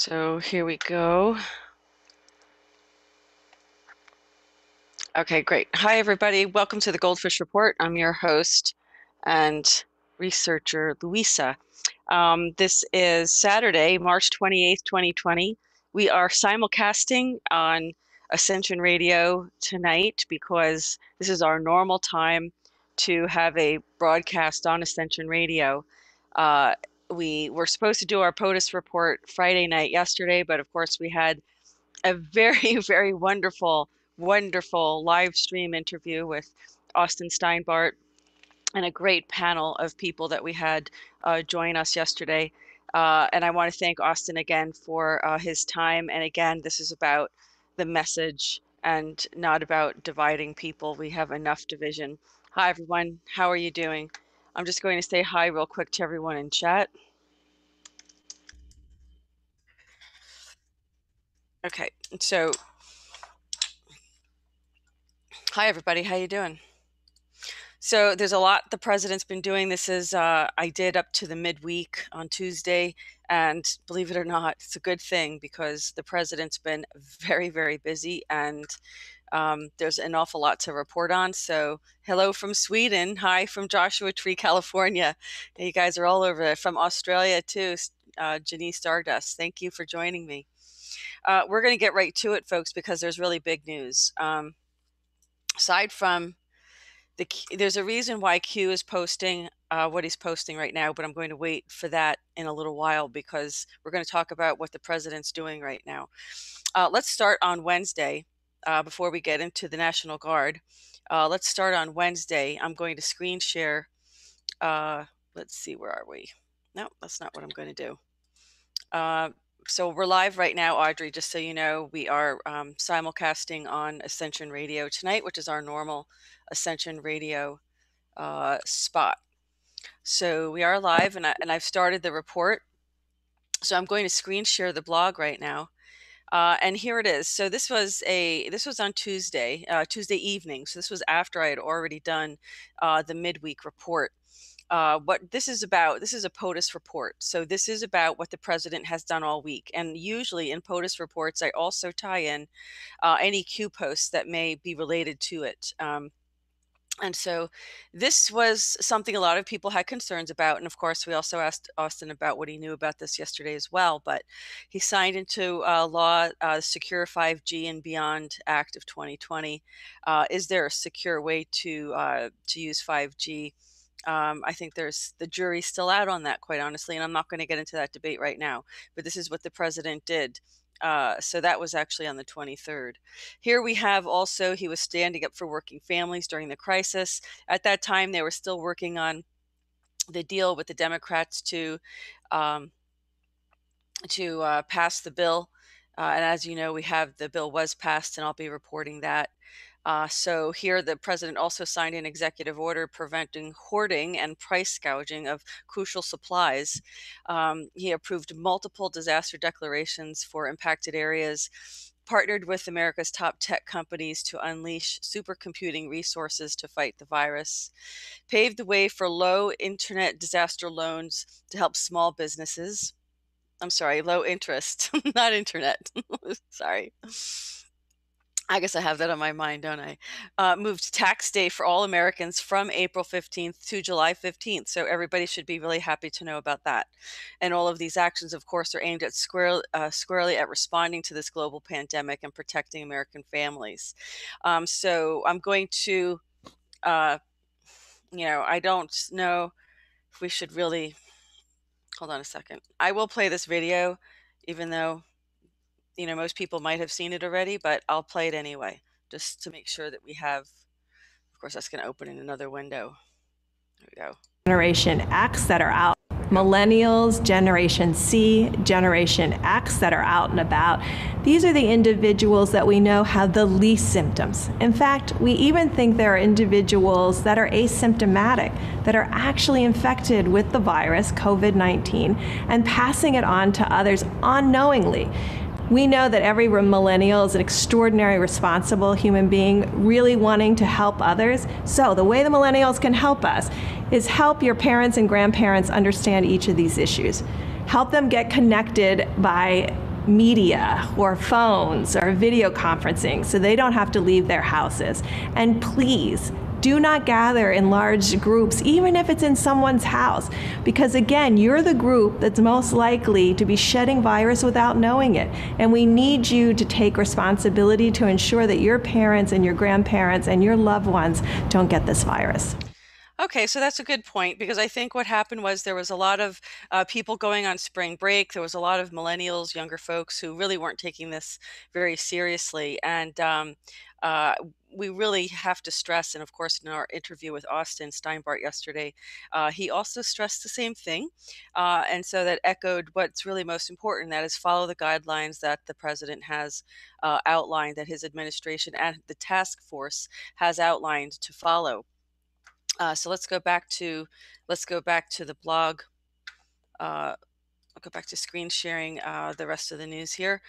So here we go. Okay, great. Hi, everybody. Welcome to the GoldFish Report. I'm your host and researcher, Louisa. This is Saturday, March 28th, 2020. We are simulcasting on Ascension Radio tonight because this is our normal time to have a broadcast on Ascension Radio. We were supposed to do our POTUS report Friday night yesterday, but of course we had a very, very wonderful live stream interview with Austin Steinbart and a great panel of people that we had join us yesterday. And I want to thank Austin again for his time. And again, this is about the message and not about dividing people. We have enough division. Hi, everyone. How are you doing? I'm just going to say hi real quick to everyone in chat. Okay, so hi, everybody. How you doing? So there's a lot the president's been doing. This is, I did up to the midweek on Tuesday, and believe it or not, it's a good thing because the president's been very, very busy, and there's an awful lot to report on. So hello from Sweden. Hi from Joshua Tree, California. You guys are all over there. From Australia too, Janice Stardust. Thank you for joining me. We're going to get right to it, folks, because there's really big news. Aside from there's a reason why Q is posting what he's posting right now, but I'm going to wait for that in a little while because we're going to talk about what the president's doing right now. Let's start on Wednesday before we get into the National Guard. Let's start on Wednesday. I'm going to screen share. Let's see, where are we? No, that's not what I'm going to do. So we're live right now, Audrey, just so you know. We are simulcasting on Ascension Radio tonight, which is our normal Ascension Radio spot. So we are live, and I've started the report. So I'm going to screen share the blog right now. And here it is. So this was on Tuesday evening. So this was after I had already done the midweek report. What this is about, this is a POTUS report. So this is about what the president has done all week. And usually in POTUS reports, I also tie in any Q posts that may be related to it. And so this was something a lot of people had concerns about. And of course, we also asked Austin about what he knew about this yesterday as well. But he signed into law Secure 5G and Beyond Act of 2020. Is there a secure way to use 5G? I think the jury's still out on that, quite honestly, and I'm not going to get into that debate right now. But this is what the president did. So that was actually on the 23rd. Here we have also, he was standing up for working families during the crisis. At that time, they were still working on the deal with the Democrats to pass the bill. And as you know, the bill was passed, and I'll be reporting that. So here the president also signed an executive order preventing hoarding and price gouging of crucial supplies. He approved multiple disaster declarations for impacted areas, partnered with America's top tech companies to unleash supercomputing resources to fight the virus, paved the way for low internet disaster loans to help small businesses. I'm sorry, low interest, not internet. Sorry. I guess I have that on my mind, don't I? Moved tax day for all Americans from April 15th to July 15th. So everybody should be really happy to know about that. And all of these actions, of course, are aimed at squarely at responding to this global pandemic and protecting American families. So I'm going to, I don't know if we should really, hold on a second. I will play this video, even though most people might have seen it already, but I'll play it anyway, just to make sure that we have, of course, that's going to open in another window. There we go. Generation X that are out, millennials, Generation C, Generation X that are out and about. These are the individuals that we know have the least symptoms. In fact, we even think there are individuals that are asymptomatic, that are actually infected with the virus, COVID-19, and passing it on to others unknowingly. We know that every millennial is an extraordinary, responsible human being, really wanting to help others. So the way the millennials can help us is help your parents and grandparents understand each of these issues. Help them get connected by media or phones or video conferencing so they don't have to leave their houses. And please, do not gather in large groups, even if it's in someone's house, because again, you're the group that's most likely to be shedding virus without knowing it. And we need you to take responsibility to ensure that your parents and your grandparents and your loved ones don't get this virus. Okay, so that's a good point, because I think what happened was there was a lot of people going on spring break. There was a lot of millennials, younger folks who really weren't taking this very seriously. And uh, we really have to stress, and of course, in our interview with Austin Steinbart yesterday, he also stressed the same thing. And so that echoed what's really most important, that is follow the guidelines that the president has outlined, that his administration and the task force has outlined to follow. So let's go back to the blog. I'll go back to screen sharing the rest of the news here.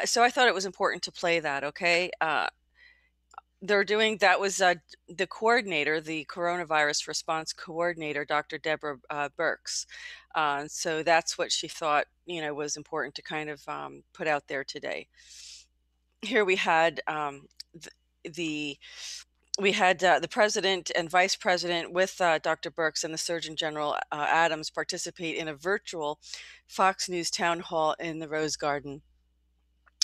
So I thought it was important to play that. Okay, they're doing that was the coordinator, the coronavirus response coordinator, Dr. Deborah Birx. So that's what she thought was important to kind of put out there today. Here we had the the president and vice president with Dr. Birx and the Surgeon General Adams participate in a virtual Fox News town hall in the Rose Garden.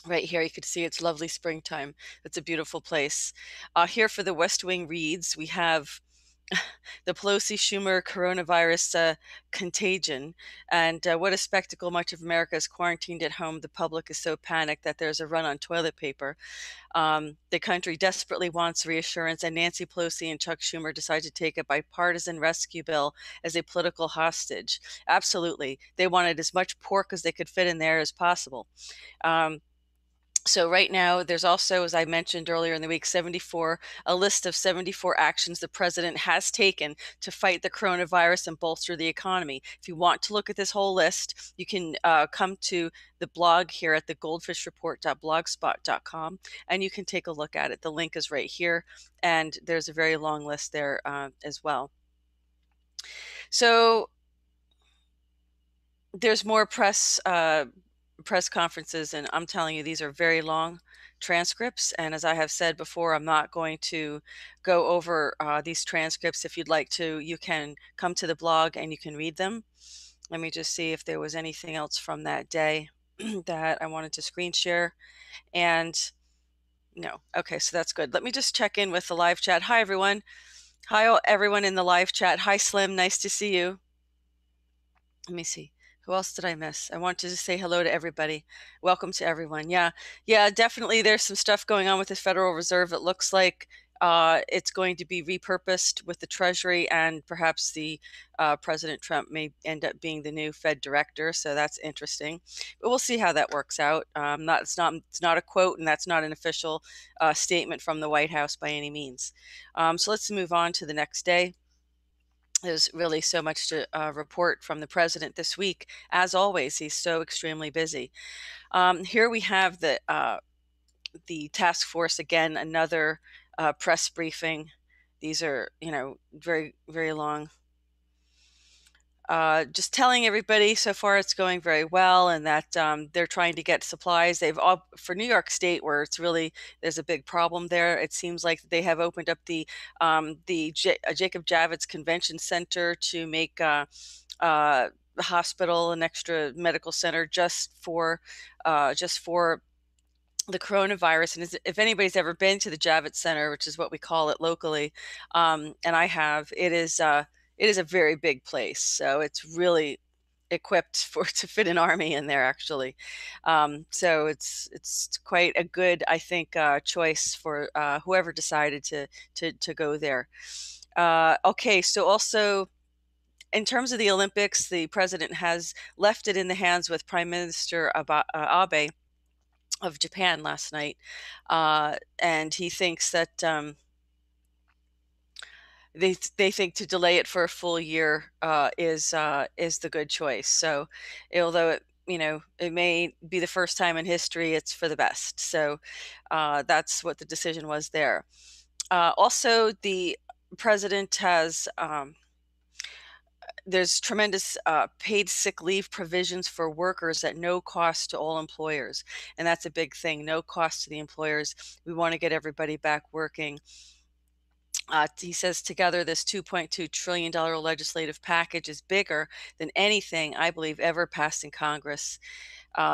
Right here, you can see it's lovely springtime. It's a beautiful place. Here for the West Wing reads, we have the Pelosi-Schumer coronavirus contagion. And what a spectacle. Much of America is quarantined at home. The public is so panicked that there's a run on toilet paper. The country desperately wants reassurance, and Nancy Pelosi and Chuck Schumer decide to take a bipartisan rescue bill as a political hostage. Absolutely. They wanted as much pork as they could fit in there as possible. So right now, there's also, as I mentioned earlier in the week, a list of 74 actions the president has taken to fight the coronavirus and bolster the economy. If you want to look at this whole list, you can come to the blog here at the goldfishreport.blogspot.com, and you can take a look at it. The link is right here, and there's a very long list there as well. So there's more press conferences, and I'm telling you, these are very long transcripts. And as I have said before, I'm not going to go over these transcripts. If you'd like to, you can come to the blog and you can read them. Let me just see if there was anything else from that day that I wanted to screen share. And no. Okay, so that's good. Let me just check in with the live chat. Hi, everyone. Hi, everyone in the live chat. Hi, Slim. Nice to see you. Let me see. Who else did I miss? I wanted to say hello to everybody. Welcome to everyone. Yeah, definitely. There's some stuff going on with the Federal Reserve. It looks like it's going to be repurposed with the Treasury, and perhaps the President Trump may end up being the new Fed director. So that's interesting. But we'll see how that works out. It's not a quote, and that's not an official statement from the White House by any means. So let's move on to the next day. There's really so much to report from the president this week. As always, he's so extremely busy. Here we have the task force again, another press briefing. These are, very, very long. Just telling everybody so far it's going very well, and that they're trying to get supplies. For New York State, where there's a big problem there. It seems like they have opened up the Jacob Javits Convention Center to make the hospital an extra medical center just for the coronavirus. And if anybody's ever been to the Javits Center, which is what we call it locally, and I have, it is a very big place. So it's really equipped to fit an army in there, actually. So it's quite a good, I think, choice for whoever decided to go there. Okay, so also, in terms of the Olympics, the president has left it in the hands with Prime Minister Abe of Japan last night, and he thinks that they think to delay it for a full year is the good choice. So, although it may be the first time in history, it's for the best. So that's what the decision was there. Also, the president has there's tremendous paid sick leave provisions for workers at no cost to all employers. And that's a big thing, no cost to the employers. We want to get everybody back working. He says together this $2.2 trillion legislative package is bigger than anything I believe ever passed in Congress.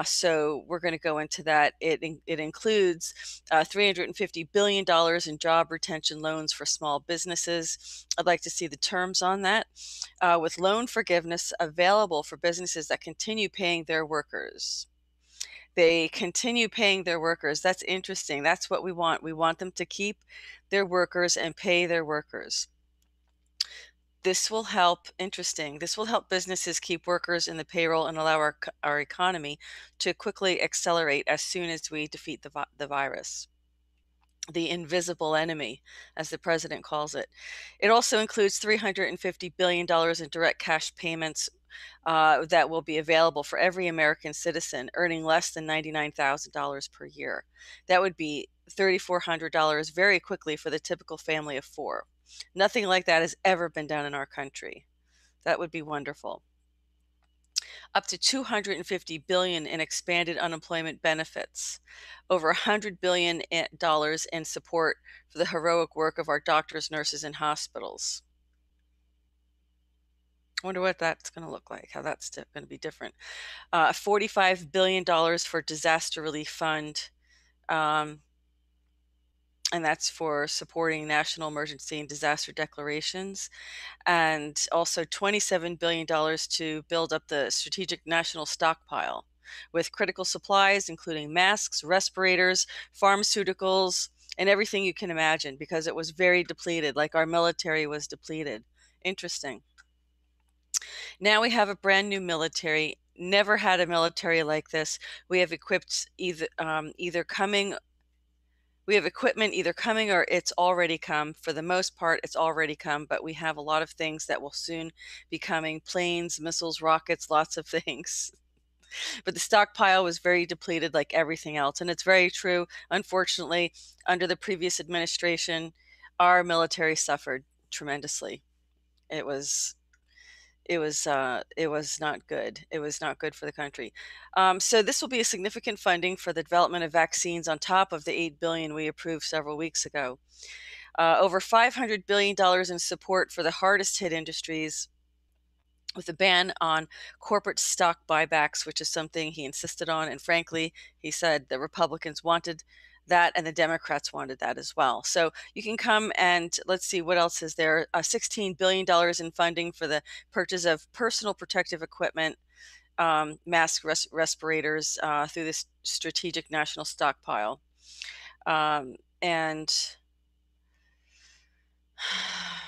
So we're going to go into that. It includes $350 billion in job retention loans for small businesses. I'd like to see the terms on that, with loan forgiveness available for businesses that continue paying their workers. They continue paying their workers. That's interesting. That's what we want. We want them to keep their workers and pay their workers. This will help, interesting, this will help businesses keep workers in the payroll and allow our economy to quickly accelerate as soon as we defeat the virus, the invisible enemy, as the president calls it. It also includes $350 billion in direct cash payments that will be available for every American citizen earning less than $99,000 per year. That would be $3,400 very quickly for the typical family of four. Nothing like that has ever been done in our country. That would be wonderful. Up to $250 billion in expanded unemployment benefits. Over $100 billion in support for the heroic work of our doctors, nurses, and hospitals. I wonder what that's going to look like, how that's going to be different. $45 billion for disaster relief fund. And that's for supporting national emergency and disaster declarations. And also $27 billion to build up the strategic national stockpile with critical supplies, including masks, respirators, pharmaceuticals, and everything you can imagine, because it was very depleted, like our military was depleted. Interesting. Now we have a brand new military. Never had a military like this. We have equipped either coming. We have equipment either coming or it's already come. For the most part, it's already come, but we have a lot of things that will soon be coming: planes, missiles, rockets, lots of things. But the stockpile was very depleted, like everything else. And it's very true. Unfortunately, under the previous administration, our military suffered tremendously. It was not good. It was not good for the country. So this will be a significant funding for the development of vaccines on top of the $8 billion we approved several weeks ago. Over $500 billion in support for the hardest hit industries, with a ban on corporate stock buybacks, which is something he insisted on. And frankly, he said the Republicans wanted that and the Democrats wanted that as well. So you can come and let's see what else is there. $16 billion in funding for the purchase of personal protective equipment, mask, respirators through this strategic national stockpile. And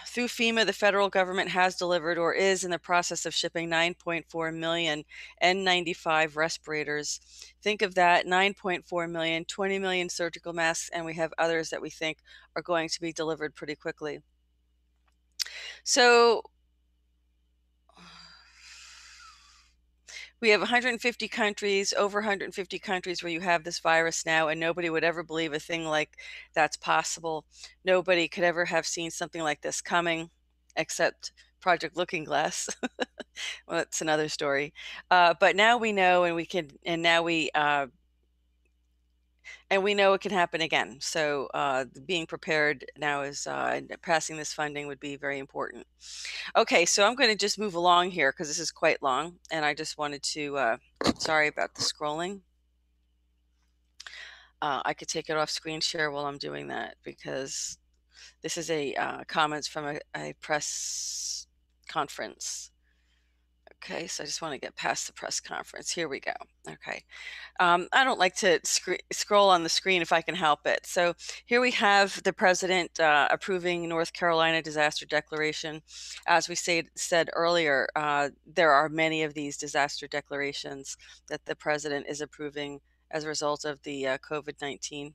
through FEMA, the federal government has delivered or is in the process of shipping 9.4 million N95 respirators. Think of that, 9.4 million, 20 million surgical masks, and we have others that we think are going to be delivered pretty quickly. So we have 150 countries, over 150 countries where you have this virus now, and nobody would ever believe a thing like that's possible. Nobody could ever have seen something like this coming, except Project Looking Glass. Well, that's another story. But now we know, and we can, and now we know it can happen again. So being prepared now is passing this funding would be very important. Okay, so I'm going to just move along here because this is quite long, and I just wanted to, sorry about the scrolling. I could take it off screen share while I'm doing that because this is a comments from a press conference. Okay, so I just want to get past the press conference. Here we go. Okay. I don't like to scroll on the screen if I can help it. So here we have the president approving North Carolina disaster declaration. As we said earlier, there are many of these disaster declarations that the president is approving as a result of the COVID-19.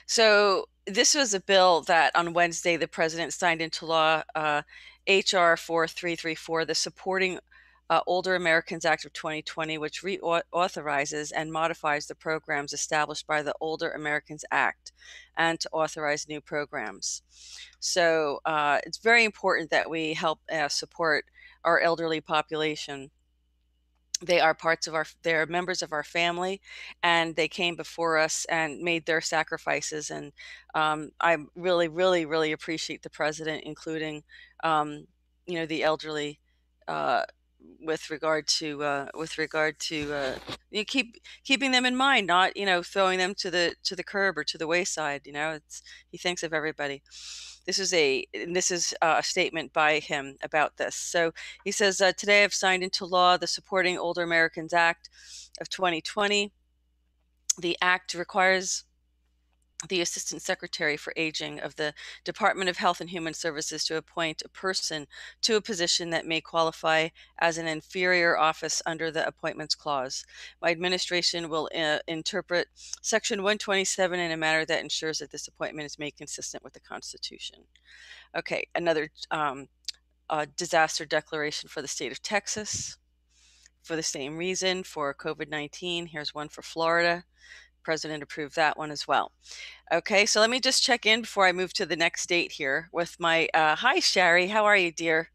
So this was a bill that on Wednesday the president signed into law, HR 4334, the Supporting Older Americans Act of 2020, which reauthorizes and modifies the programs established by the Older Americans Act and to authorize new programs. So it's very important that we help support our elderly population. They are they're members of our family, and they came before us and made their sacrifices. And I really, really, really appreciate the president including, the elderly, uh, with regard to keeping them in mind, not throwing them to the curb or to the wayside. He thinks of everybody. This is a statement by him about this. So he says, today I've signed into law the Supporting Older Americans Act of 2020. The act requires the Assistant Secretary for Aging of the Department of Health and Human Services to appoint a person to a position that may qualify as an inferior office under the Appointments Clause. My administration will interpret Section 127 in a manner that ensures that this appointment is made consistent with the Constitution. Okay, another disaster declaration for the state of Texas for the same reason for COVID-19. Here's one for Florida. President approved that one as well. Okay, so let me just check in before I move to the next state here with my hi, Shari. How are you, dear?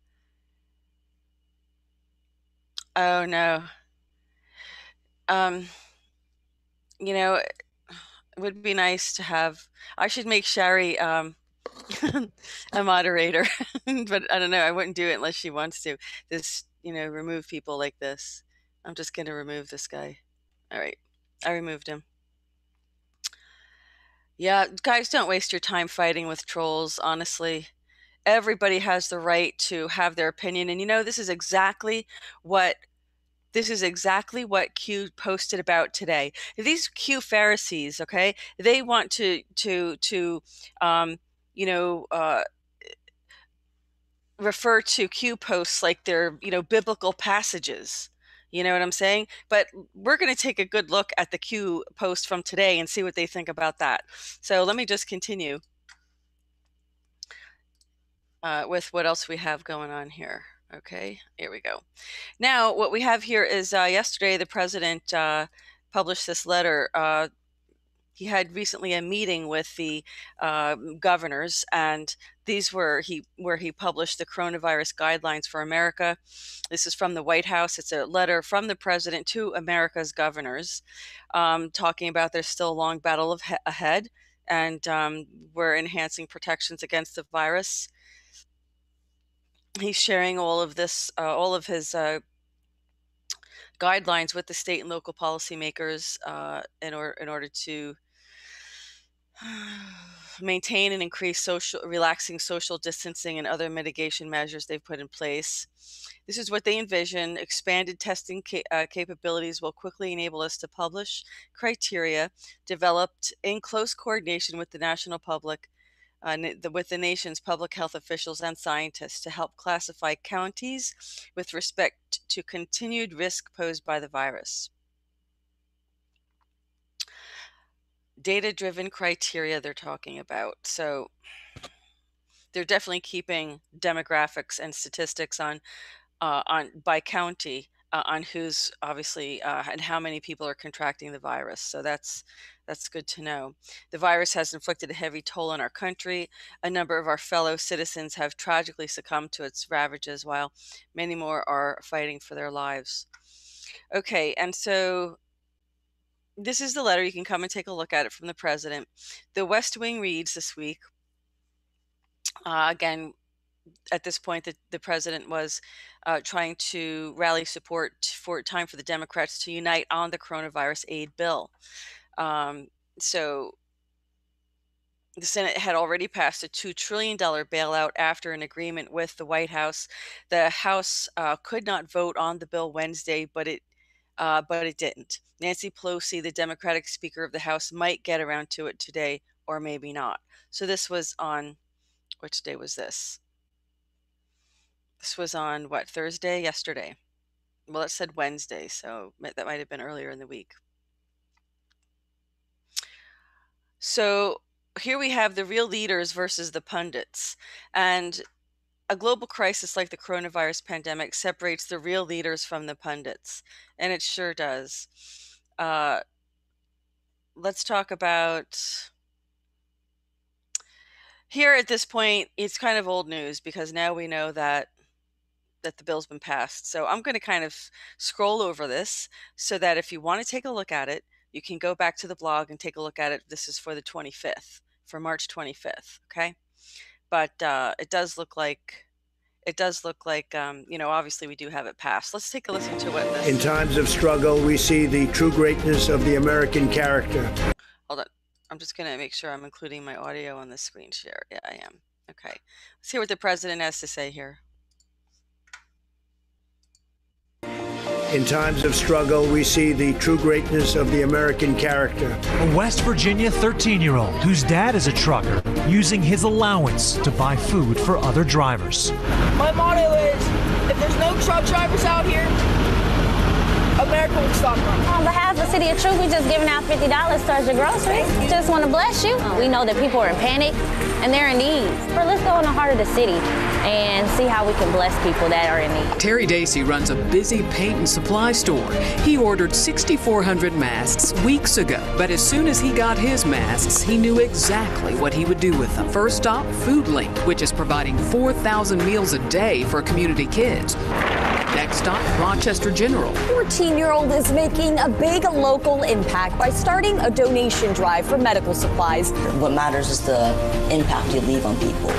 Oh no. Um, it would be nice to have. I should make Shari a moderator, but I don't know. I wouldn't do it unless she wants to. Remove people like this. I'm just going to remove this guy. All right, I removed him. Yeah, guys, don't waste your time fighting with trolls, honestly. Everybody has the right to have their opinion, and what this is exactly what Q posted about today. These Q Pharisees, okay, they want to you know refer to Q posts like they're biblical passages. You know what I'm saying? But we're going to take a good look at the Q post from today and see what they think about that. So let me just continue with what else we have going on here. Okay, here we go. Now, what we have here is yesterday the president published this letter. He had recently a meeting with the governors, and where he published the coronavirus guidelines for America. This is from the White House. It's a letter from the president to America's governors, talking about there's still a long battle ahead, and we're enhancing protections against the virus. He's sharing all of this, all of his guidelines with the state and local policymakers in order to maintain and increase relaxing social distancing and other mitigation measures they've put in place. This is what they envision. Expanded testing capabilities will quickly enable us to publish criteria developed in close coordination with the national public, with the nation's public health officials and scientists to help classify counties with respect to continued risk posed by the virus. Data-driven criteria they're talking about. So they're definitely keeping demographics and statistics on by county on who's obviously and how many people are contracting the virus. So that's good to know. The virus has inflicted a heavy toll on our country. A number of our fellow citizens have tragically succumbed to its ravages, while many more are fighting for their lives. Okay, and so this is the letter. You can come and take a look at it from the president. The West Wing reads this week. Again, at this point, the president was trying to rally support for time for the Democrats to unite on the coronavirus aid bill. So the Senate had already passed a $2 trillion bailout after an agreement with the White House. The House could not vote on the bill Wednesday, but it didn't. Nancy Pelosi, the Democratic Speaker of the House, might get around to it today or maybe not. So this was on, which day was this? This was on what, Thursday? Yesterday. Well, it said Wednesday, so that might have been earlier in the week. So here we have the real leaders versus the pundits. And a global crisis like the coronavirus pandemic separates the real leaders from the pundits, and it sure does. Let's talk about here at this point. It's kind of old news because now we know that the bill's been passed. So I'm going to kind of scroll over this so that if you want to take a look at it, you can go back to the blog and take a look at it. This is for the 25th, for March 25th. Okay. But it does look like obviously we do have it passed. Let's take a listen to what this. In times of struggle, we see the true greatness of the American character. Hold on. I'm just going to make sure I'm including my audio on the screen share. Yeah, I am. Okay. Let's hear what the president has to say here. In times of struggle, we see the true greatness of the American character. A West Virginia 13-year-old whose dad is a trucker using his allowance to buy food for other drivers. My motto is, if there's no truck drivers out here, America will stop running. On behalf of the City of Truth, we're just giving out $50 towards your groceries. Just want to bless you. We know that people are in panic and they're in need. But let's go in the heart of the city and see how we can bless people that are in need. Terry Dacey runs a busy paint and supply store. He ordered 6,400 masks weeks ago, but as soon as he got his masks, he knew exactly what he would do with them. First stop, FoodLink, which is providing 4,000 meals a day for community kids. Next stop, Rochester General. 14-year-old is making a big local impact by starting a donation drive for medical supplies. What matters is the impact you leave on people.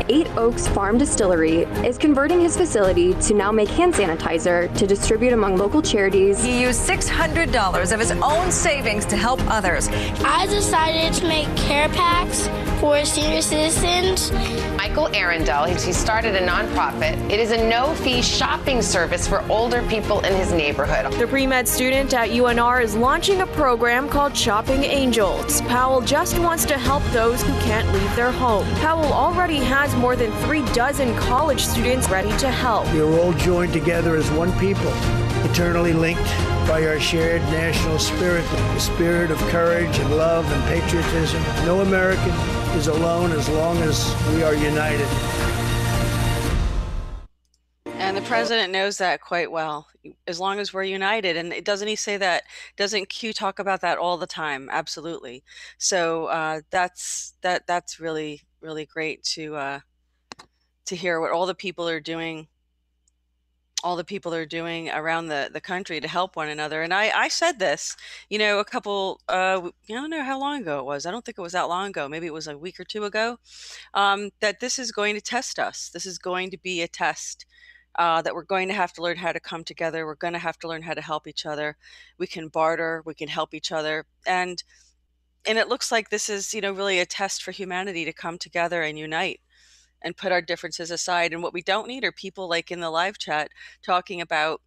8 Oaks Farm Distillery is converting his facility to now make hand sanitizer to distribute among local charities. He used $600 of his own savings to help others. I decided to make care packs for senior citizens. Michael Arundel, he started a nonprofit. It is a no-fee shopping service for older people in his neighborhood. The pre-med student at UNR is launching a program called Shopping Angels. Powell just wants to help those who can't leave their home. Powell already has more than 36 college students ready to help. We are all joined together as one people, eternally linked by our shared national spirit, the spirit of courage and love and patriotism. No American is alone as long as we are united. And the president knows that quite well, as long as we're united. And doesn't he say that? Doesn't Q talk about that all the time? Absolutely. So that's really, really great to hear what all the people are doing. All the people are doing around the country to help one another. And I said this, a couple, I don't know how long ago it was. I don't think it was that long ago. Maybe it was a week or two ago, that this is going to test us. This is going to be a test, that we're going to have to learn how to come together. We're going to have to learn how to help each other. We can barter, we can help each other. And it looks like this is, really a test for humanity to come together and unite and put our differences aside. And what we don't need are people like in the live chat talking about,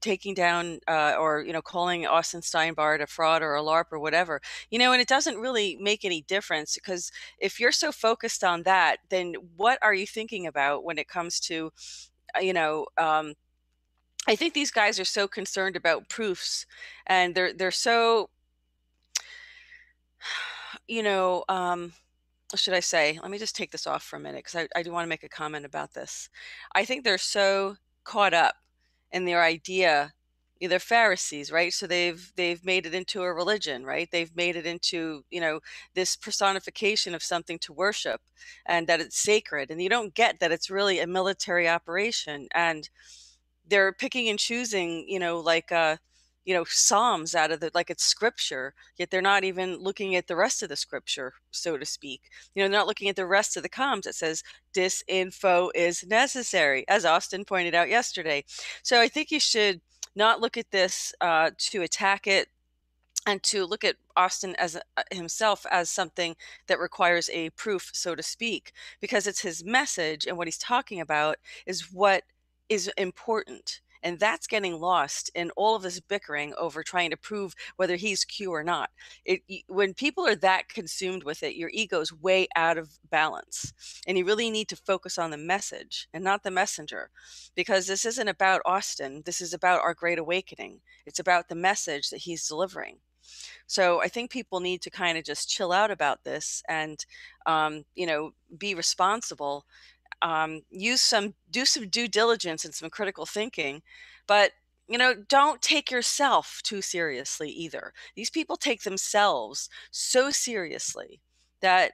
taking down or, calling Austin Steinbart a fraud or a LARP or whatever, and it doesn't really make any difference, because if you're so focused on that, then what are you thinking about when it comes to, I think these guys are so concerned about proofs, and they're so, should I say, let me just take this off for a minute, because I do want to make a comment about this. I think they're so caught up in their idea, they're Pharisees, right? So they've made it into a religion, right? They've made it into, this personification of something to worship, and that it's sacred. And you don't get that it's really a military operation. And they're picking and choosing, Psalms out of like it's scripture, yet they're not even looking at the rest of the scripture, so to speak. They're not looking at the rest of the comms that says disinfo is necessary, as Austin pointed out yesterday. So I think you should not look at this to attack it, and to look at Austin as himself as something that requires a proof, so to speak, because it's his message, and what he's talking about is what is important. And that's getting lost in all of this bickering over trying to prove whether he's Q or not. When people are that consumed with it, your ego's way out of balance. And you really need to focus on the message and not the messenger, because this isn't about Austin. This is about our great awakening. It's about the message that he's delivering. So I think people need to kind of just chill out about this and, be responsible. do some due diligence and some critical thinking, but don't take yourself too seriously either. These people take themselves so seriously that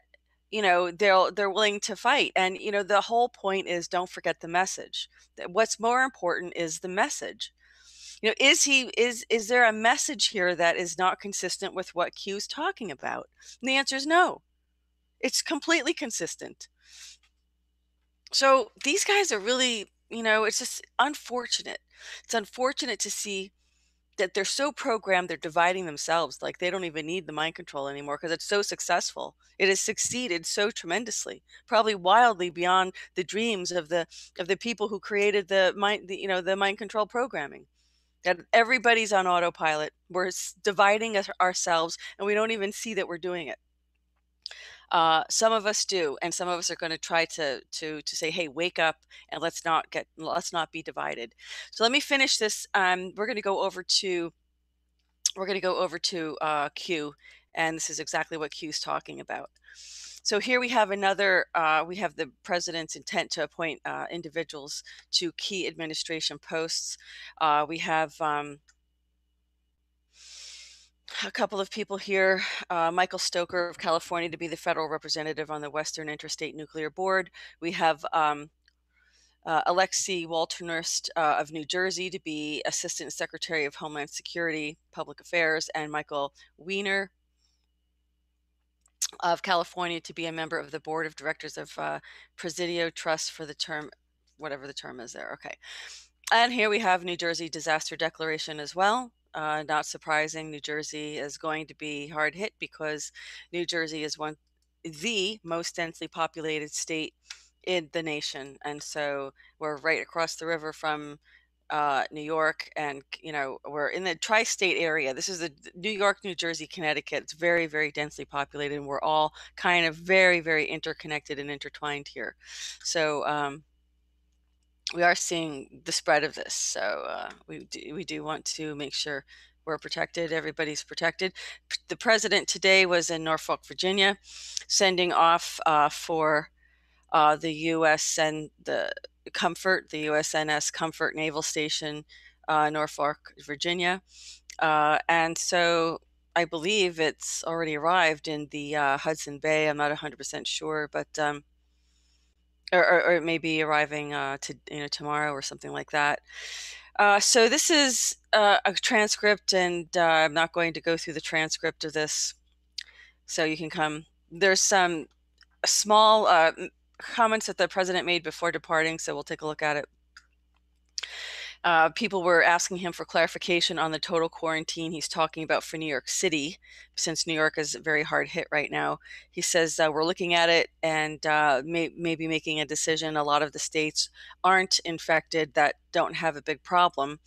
they're willing to fight. And the whole point is, don't forget the message. What's more important is the message. Is there a message here that is not consistent with what Q's talking about? And the answer is no. It's completely consistent. So these guys are really, it's just unfortunate. It's unfortunate to see that they're so programmed, they're dividing themselves. Like they don't even need the mind control anymore because it's so successful. It has succeeded so tremendously, probably wildly beyond the dreams of the people who created the mind control programming. That everybody's on autopilot. We're dividing ourselves, and we don't even see that we're doing it. Some of us do, and some of us are going to try to say, "Hey, wake up, and let's not be divided." So let me finish this. We're going to go over to Q, and this is exactly what Q is talking about. So here we have we have the president's intent to appoint individuals to key administration posts. We have a couple of people here. Michael Stoker of California to be the federal representative on the Western Interstate Nuclear Board. We have Alexei Walternurst of New Jersey to be Assistant Secretary of Homeland Security, Public Affairs, and Michael Weiner of California to be a member of the Board of Directors of Presidio Trust for the term, whatever the term is there. Okay. And here we have New Jersey disaster declaration as well. Not surprising, New Jersey is going to be hard hit because New Jersey is the most densely populated state in the nation. And so we're right across the river from New York, and we're in the tri-state area. This is the New York, New Jersey, Connecticut. It's very, very densely populated, and we're all kind of very, very interconnected and intertwined here. So we are seeing the spread of this. So we do want to make sure we're protected. Everybody's protected. The president today was in Norfolk, Virginia, sending off for the U.S. and the USNS Comfort Naval Station, Norfolk, Virginia. And so I believe it's already arrived in the Hudson Bay. I'm not 100% sure, but or it may be arriving tomorrow or something like that. So this is a transcript, and I'm not going to go through the transcript of this. So you can come. There's some small comments that the president made before departing, so we'll take a look at it. People were asking him for clarification on the total quarantine he's talking about for New York City, since New York is very hard hit right now. He says we're looking at it and maybe making a decision. A lot of the states aren't infected that don't have a big problem.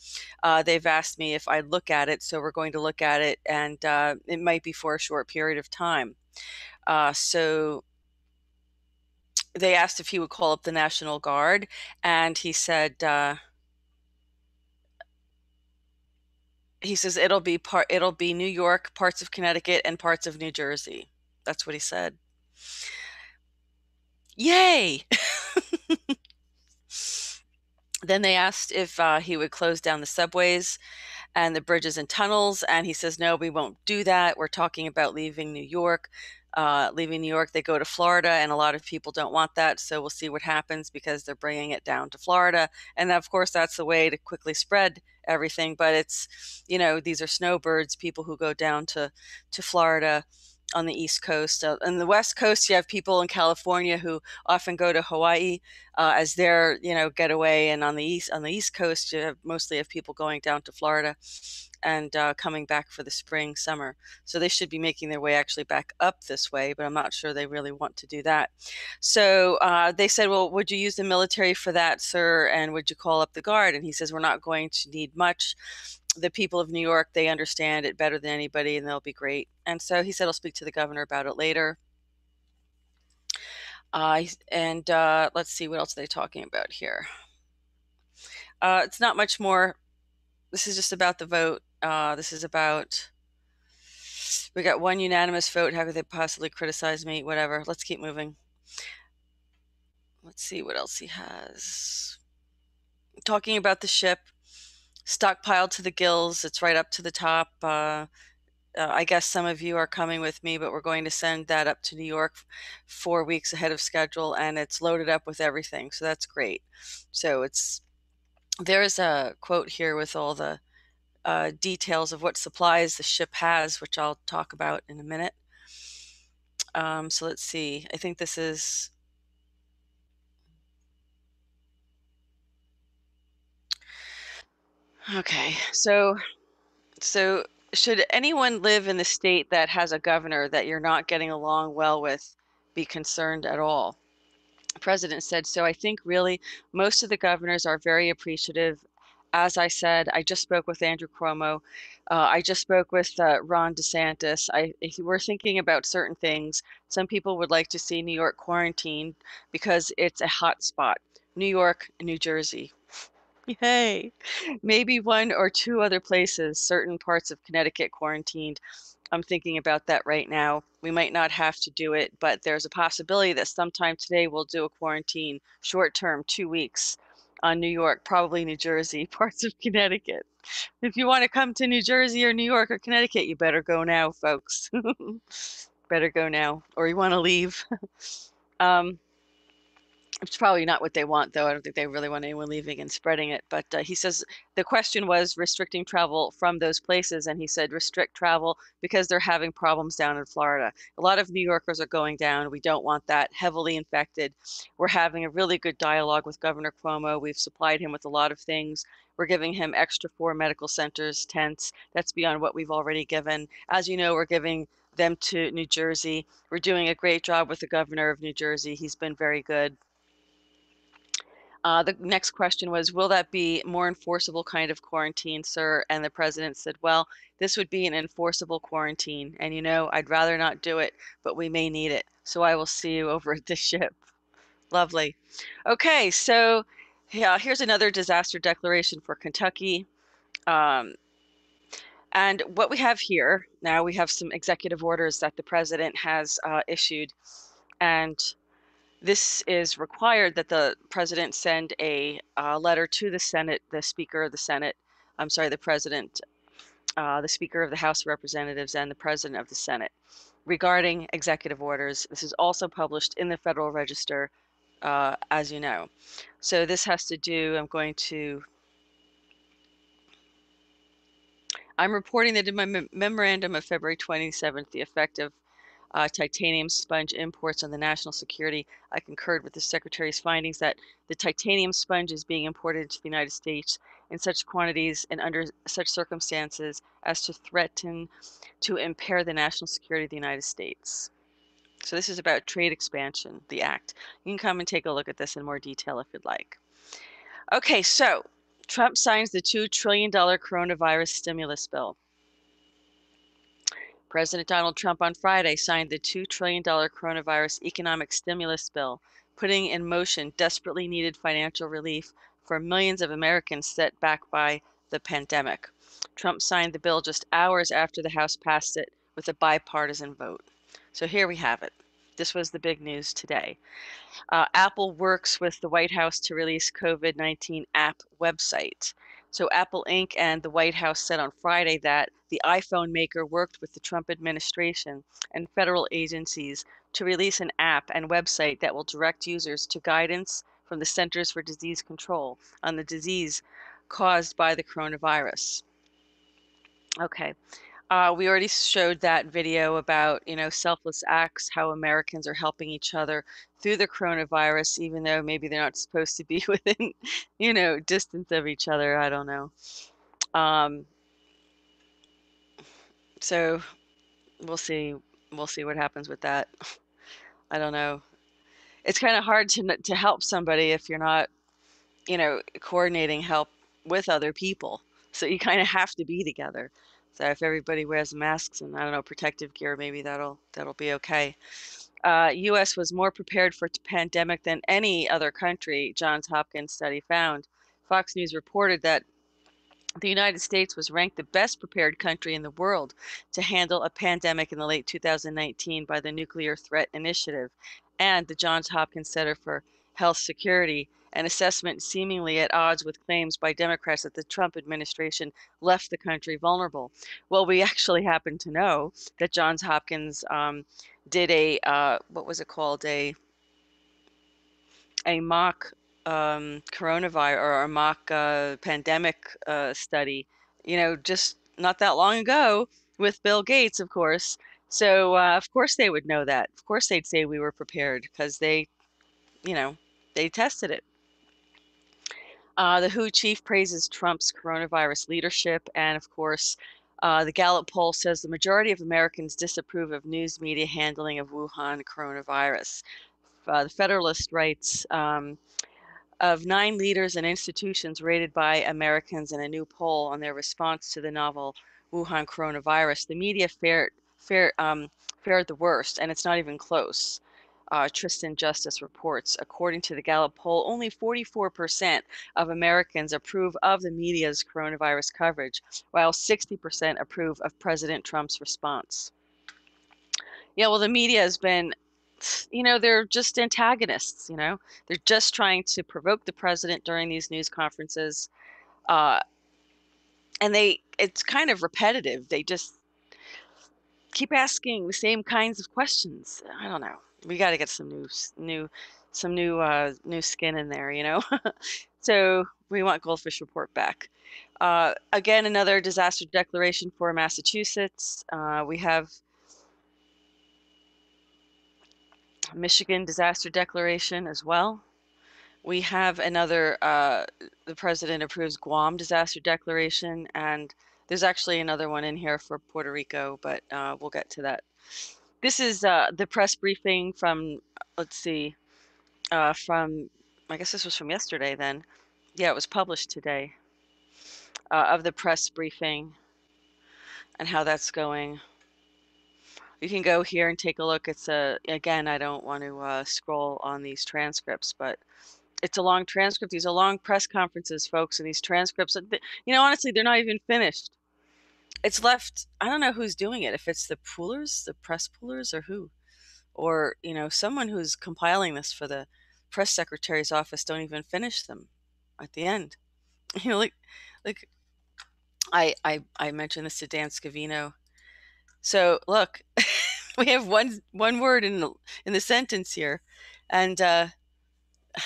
They've asked me if I'd look at it, so we're going to look at it, and it might be for a short period of time. So they asked if he would call up the National Guard, and he said, he says it'll be New York, parts of Connecticut, and parts of New Jersey. That's what he said. Yay! Then they asked if he would close down the subways and the bridges and tunnels, and he says, no, we won't do that. We're talking about leaving New York. They go to Florida, and a lot of people don't want that. So we'll see what happens, because they're bringing it down to Florida. And of course, that's the way to quickly spread everything. But it's, these are snowbirds, people who go down to Florida on the East Coast. On the West Coast, you have people in California who often go to Hawaii as their, getaway. And on the East Coast, you mostly have people going down to Florida and coming back for the spring, summer. So they should be making their way actually back up this way, but I'm not sure they really want to do that. So they said, well, would you use the military for that, sir? And would you call up the Guard? And he says, we're not going to need much. The people of New York, they understand it better than anybody, and they'll be great. And so he said, I'll speak to the governor about it later. Let's see, what else are they talking about here? It's not much more. This is just about the vote. This is about, we got one unanimous vote. How could they possibly criticize me? Whatever. Let's keep moving. let's see what else he has. Talking about the ship, stockpiled to the gills. It's right up to the top. I guess some of you are coming with me, but we're going to send that up to New York 4 weeks ahead of schedule, and it's loaded up with everything. So that's great. So there's a quote here with all the details of what supplies the ship has, which I'll talk about in a minute. So let's see. I think this is okay. So should anyone live in the state that has a governor that you're not getting along well with be concerned at all? The president said, so I think really most of the governors are very appreciative. As I said, I just spoke with Andrew Cuomo. I just spoke with Ron DeSantis. We're thinking about certain things. Some people would like to see New York quarantined because it's a hot spot. New York, New Jersey. Yay. Maybe one or two other places, certain parts of Connecticut quarantined. I'm thinking about that right now. We might not have to do it, but there's a possibility that sometime today we'll do a quarantine, short term, 2 weeks on New York, probably New Jersey, parts of Connecticut. If you want to come to New Jersey or New York or Connecticut, you better go now, folks. Better go now, or you want to leave. It's probably not what they want, though. I don't think they really want anyone leaving and spreading it. But he says the question was restricting travel from those places. And he said restrict travel because they're having problems down in Florida. A lot of New Yorkers are going down. We don't want that. Heavily infected. We're having a really good dialogue with Governor Cuomo. We've supplied him with a lot of things. We're giving him extra 4 medical centers, tents. That's beyond what we've already given. As you know, we're giving them to New Jersey. We're doing a great job with the governor of New Jersey. He's been very good. The next question was, will that be more enforceable kind of quarantine, sir? And the president said, well, this would be an enforceable quarantine. And you know, I'd rather not do it, but we may need it. So I will see you over at the ship. Lovely. Okay, so yeah, here's another disaster declaration for Kentucky. And what we have here, now we have some executive orders that the president has issued. And this is required that the president send a letter to the Senate, the Speaker of the Senate, I'm sorry, the President, the Speaker of the House of Representatives, and the President of the Senate regarding executive orders. This is also published in the Federal Register, as you know. So this has to do, I'm reporting that in my memorandum of February 27th, the effect of titanium sponge imports on the national security. I concurred with the Secretary's findings that the titanium sponge is being imported into the United States in such quantities and under such circumstances as to threaten to impair the national security of the United States. So this is about trade expansion, the act. You can come and take a look at this in more detail if you'd like. Okay, so Trump signs the $2 trillion coronavirus stimulus bill. President Donald Trump on Friday signed the $2 trillion coronavirus economic stimulus bill, putting in motion desperately needed financial relief for millions of Americans set back by the pandemic. Trump signed the bill just hours after the House passed it with a bipartisan vote. So here we have it. This was the big news today. Apple works with the White House to release COVID-19 app website. So Apple Inc. and the White House said on Friday that the iPhone maker worked with the Trump administration and federal agencies to release an app and website that will direct users to guidance from the Centers for Disease Control on the disease caused by the coronavirus. Okay. We already showed that video about, selfless acts, how Americans are helping each other through the coronavirus, even though maybe they're not supposed to be within, distance of each other. I don't know. So we'll see. We'll see what happens with that. I don't know. It's kind of hard to help somebody if you're not, coordinating help with other people. So you kind of have to be together. So if everybody wears masks and, I don't know, protective gear, maybe that'll be okay. U.S. was more prepared for a pandemic than any other country, Johns Hopkins study found. Fox News reported that the United States was ranked the best prepared country in the world to handle a pandemic in the late 2019 by the Nuclear Threat Initiative and the Johns Hopkins Center for health security, an assessment seemingly at odds with claims by Democrats that the Trump administration left the country vulnerable. Well, we actually happen to know that Johns Hopkins did a, what was it called, a mock coronavirus or a mock pandemic study, just not that long ago with Bill Gates, of course. So of course they would know that. Of course they'd say we were prepared because they tested it. The WHO chief praises Trump's coronavirus leadership, and of course, the Gallup poll says the majority of Americans disapprove of news media handling of Wuhan coronavirus. The Federalist writes, of 9 leaders and institutions rated by Americans in a new poll on their response to the novel Wuhan coronavirus, the media fared the worst, and it's not even close. Tristan Justice reports, according to the Gallup poll, only 44% of Americans approve of the media's coronavirus coverage, while 60% approve of President Trump's response. Yeah, well, the media has been, they're just antagonists, They're just trying to provoke the president during these news conferences. And it's kind of repetitive. They just keep asking the same kinds of questions. I don't know. We got to get some new skin in there, So we want GoldFish Report back. Again, another disaster declaration for Massachusetts. We have Michigan disaster declaration as well. We have another, the president approves Guam disaster declaration, and there's actually another one in here for Puerto Rico, but we'll get to that. This is the press briefing from, let's see, I guess this was from yesterday then. Yeah, it was published today, of the press briefing and how that's going. You can go here and take a look. It's again, I don't want to scroll on these transcripts, but it's a long transcript. These are long press conferences, folks, and these transcripts, honestly, they're not even finished. It's left, I don't know who's doing it, if it's the poolers, the press poolers, or who, or, someone who's compiling this for the press secretary's office don't even finish them at the end. Like I mentioned this to Dan Scavino. So look, we have one word in the sentence here, and I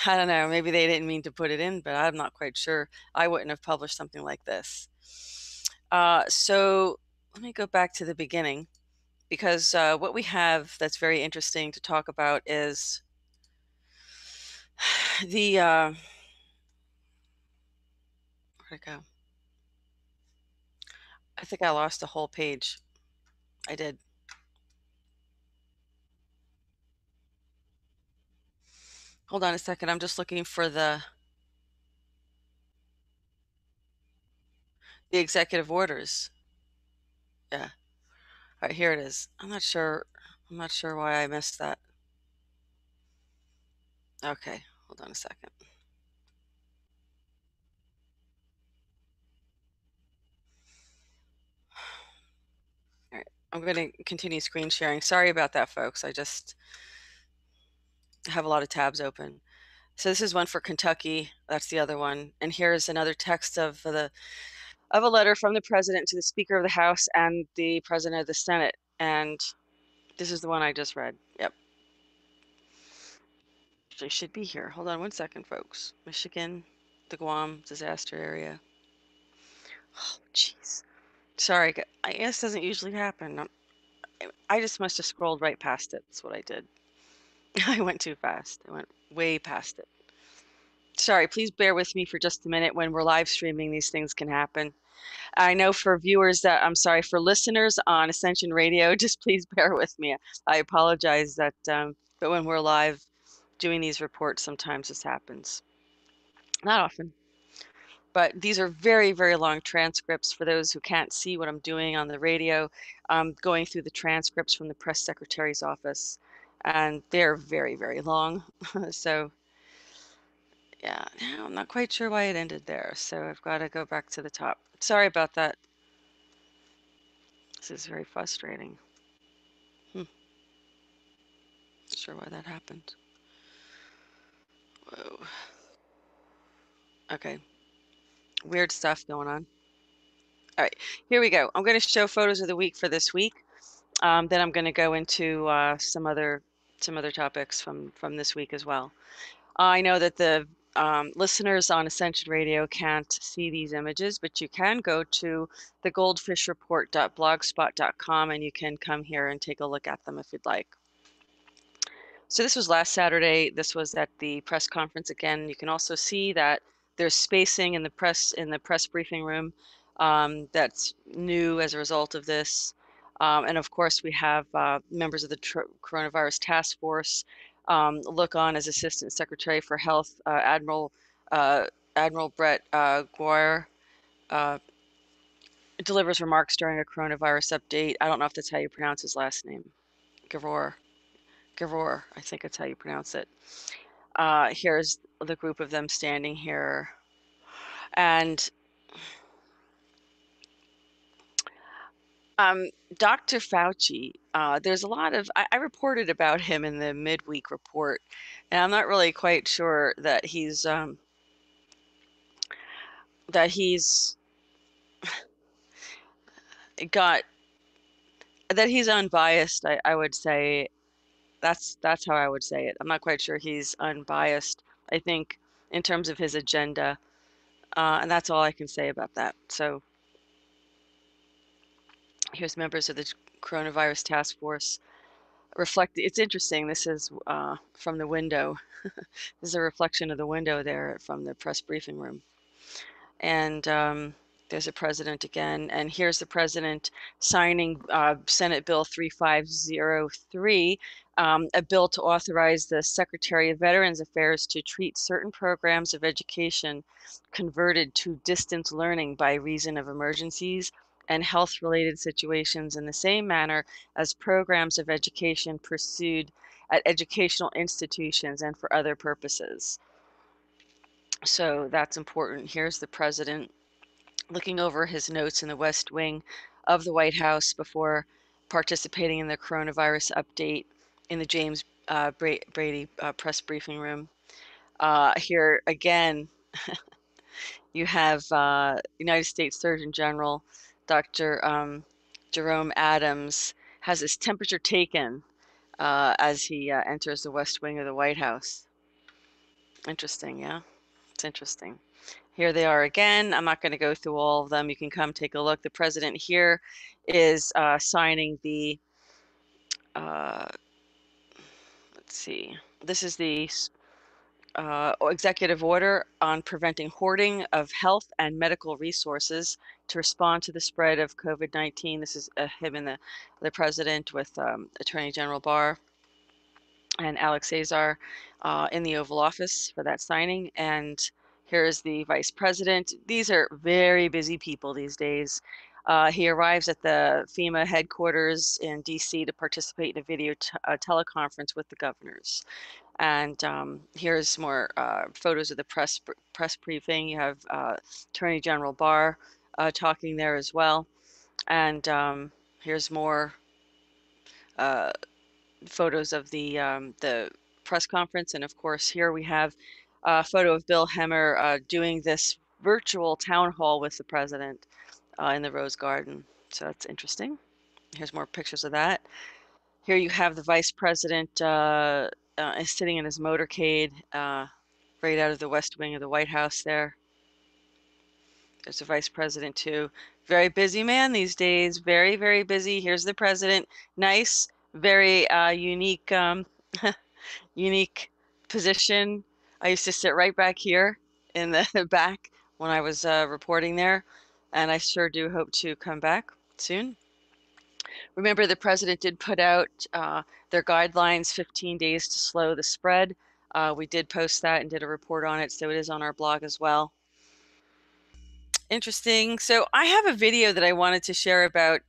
don't know, maybe they didn't mean to put it in, but I'm not quite sure. I wouldn't have published something like this. So let me go back to the beginning, because what we have that's very interesting to talk about is the where'd it go? I think I lost a whole page. I did. Hold on a second. I'm just looking for the executive orders. Yeah. All right, here it is. I'm not sure why I missed that. Okay, hold on a second. All right, I'm going to continue screen sharing. Sorry about that, folks. I just have a lot of tabs open. So this is one for Kentucky. That's the other one. And here's another text of a letter from the president to the Speaker of the House and the President of the Senate. And this is the one I just read. Yep. They should be here. Hold on one second, folks. Michigan, the Guam disaster area. Oh, jeez. Sorry, this doesn't usually happen. I just must have scrolled right past it. That's what I did. I went too fast. I went way past it. Sorry, please bear with me for just a minute. When we're live streaming, these things can happen. I know for viewers for listeners on Ascension Radio, just please bear with me. I apologize that, but when we're live doing these reports, sometimes this happens. Not often. But these are very, very long transcripts for those who can't see what I'm doing on the radio. I'm going through the transcripts from the press secretary's office, and they're very, very long. So yeah, I'm not quite sure why it ended there. So I've got to go back to the top. Sorry about that. This is very frustrating. Not sure why that happened. Whoa. Okay. Weird stuff going on. All right, here we go. I'm going to show photos of the week for this week. Then I'm going to go into some other topics from this week as well. I know that the listeners on Ascension Radio can't see these images, but you can go to the goldfishreport.blogspot.com and you can come here and take a look at them if you'd like. So this was last Saturday. This was at the press conference again. You can also see that there's spacing in the press briefing room that's new as a result of this. And of course, we have members of the coronavirus task force. Look on as Assistant Secretary for Health, Admiral Brett Guire delivers remarks during a coronavirus update. I don't know if that's how you pronounce his last name. Gavor, I think that's how you pronounce it. Here's the group of them standing here. And Dr. Fauci, there's a lot of, I reported about him in the midweek report, and I'm not really quite sure that he's unbiased. I would say that's how I would say it. I'm not quite sure he's unbiased, I think, in terms of his agenda. And that's all I can say about that. So here's members of the coronavirus task force. It's interesting. This is from the window. This is a reflection of the window there from the press briefing room. And there's a president again. And here's the president signing Senate Bill 3503, a bill to authorize the Secretary of Veterans Affairs to treat certain programs of education converted to distance learning by reason of emergencies and health-related situations in the same manner as programs of education pursued at educational institutions and for other purposes. So that's important. Here's the president looking over his notes in the West Wing of the White House before participating in the coronavirus update in the James Brady press briefing room. Here again, you have United States Surgeon General Dr. Jerome Adams has his temperature taken as he enters the West Wing of the White House. Interesting, yeah? It's interesting. Here they are again. I'm not going to go through all of them. You can come take a look. The president here is signing the, let's see, this is the executive order on preventing hoarding of health and medical resources to respond to the spread of COVID-19. This is him and the president with Attorney General Barr and Alex Azar in the Oval Office for that signing. And here's the vice president. These are very busy people these days. He arrives at the FEMA headquarters in DC to participate in a video teleconference with the governors. And here's more photos of the press briefing. You have Attorney General Barr talking there as well. And here's more photos of the press conference. And of course, here we have a photo of Bill Hemmer doing this virtual town hall with the president in the Rose Garden. So that's interesting. Here's more pictures of that. Here you have the vice president sitting in his motorcade right out of the West Wing of the White House there. There's the vice president too. Very busy man these days. Very, very busy. Here's the president. Nice, very unique, unique position. I used to sit right back here in the back when I was reporting there, and I sure do hope to come back soon. Remember, the president did put out their guidelines, 15 days to slow the spread. We did post that and did a report on it, so it is on our blog as well. Interesting. So I have a video that I wanted to share about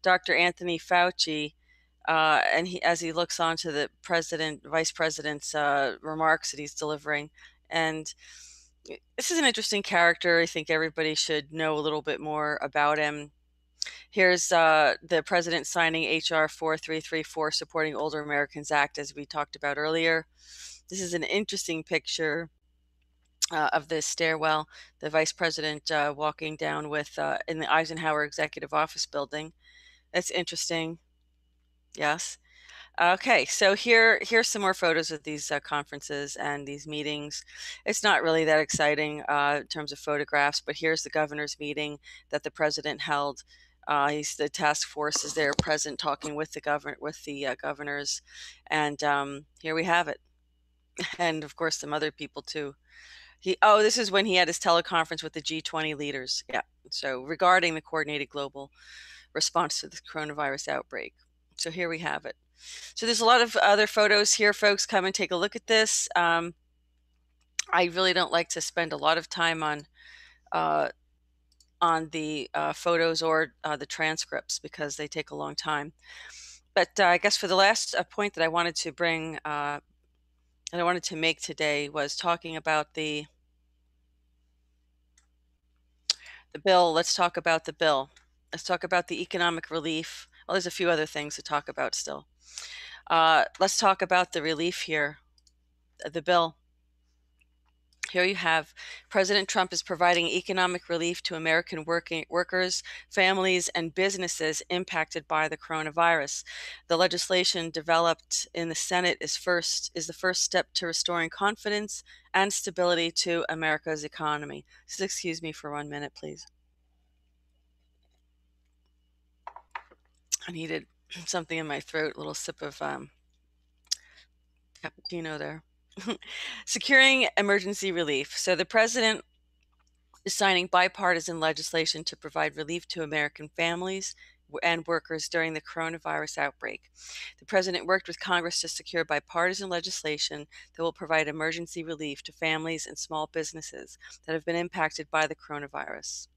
Dr. Anthony Fauci, and as he looks on to the vice president's remarks that he's delivering. And this is an interesting character. I think everybody should know a little bit more about him. Here's the president signing HR 4334, Supporting Older Americans Act, as we talked about earlier. This is an interesting picture of this stairwell, the vice president walking down with in the Eisenhower Executive Office building. That's interesting. Yes. Okay, so here's some more photos of these conferences and these meetings. It's not really that exciting in terms of photographs, but here's the governor's meeting that the president held. The task force is there present, talking with the governors, and here we have it. And of course, some other people too. This is when he had his teleconference with the G20 leaders. Yeah, so regarding the coordinated global response to the coronavirus outbreak. So here we have it. So there's a lot of other photos here, folks. Come and take a look at this. I really don't like to spend a lot of time on the photos or the transcripts because they take a long time. But I guess for the last point that I wanted to bring, that I wanted to make today was talking about the bill. Let's talk about the bill. Let's talk about the economic relief. Well, there's a few other things to talk about still. Let's talk about the relief here, the bill. Here you have President Trump is providing economic relief to American workers, families, and businesses impacted by the coronavirus. The legislation developed in the Senate is the first step to restoring confidence and stability to America's economy. Just excuse me for 1 minute, please. I needed something in my throat, a little sip of cappuccino there. Securing emergency relief. So the president is signing bipartisan legislation to provide relief to American families and workers during the coronavirus outbreak. The president worked with Congress to secure bipartisan legislation that will provide emergency relief to families and small businesses that have been impacted by the coronavirus.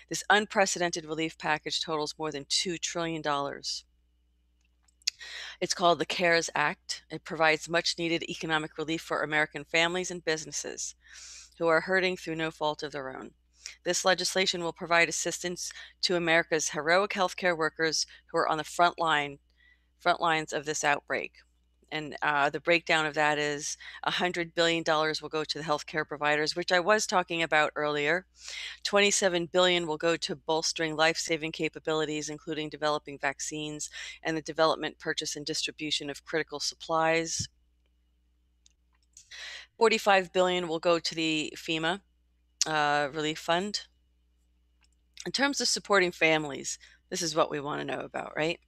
This unprecedented relief package totals more than $2 trillion. It's called the CARES Act. It provides much needed economic relief for American families and businesses who are hurting through no fault of their own. This legislation will provide assistance to America's heroic healthcare workers who are on the front lines of this outbreak. And the breakdown of that is $100 billion will go to the healthcare providers, which I was talking about earlier. $27 billion will go to bolstering life-saving capabilities, including developing vaccines and the development, purchase, and distribution of critical supplies. $45 billion will go to the FEMA relief fund. In terms of supporting families, this is what we want to know about, right?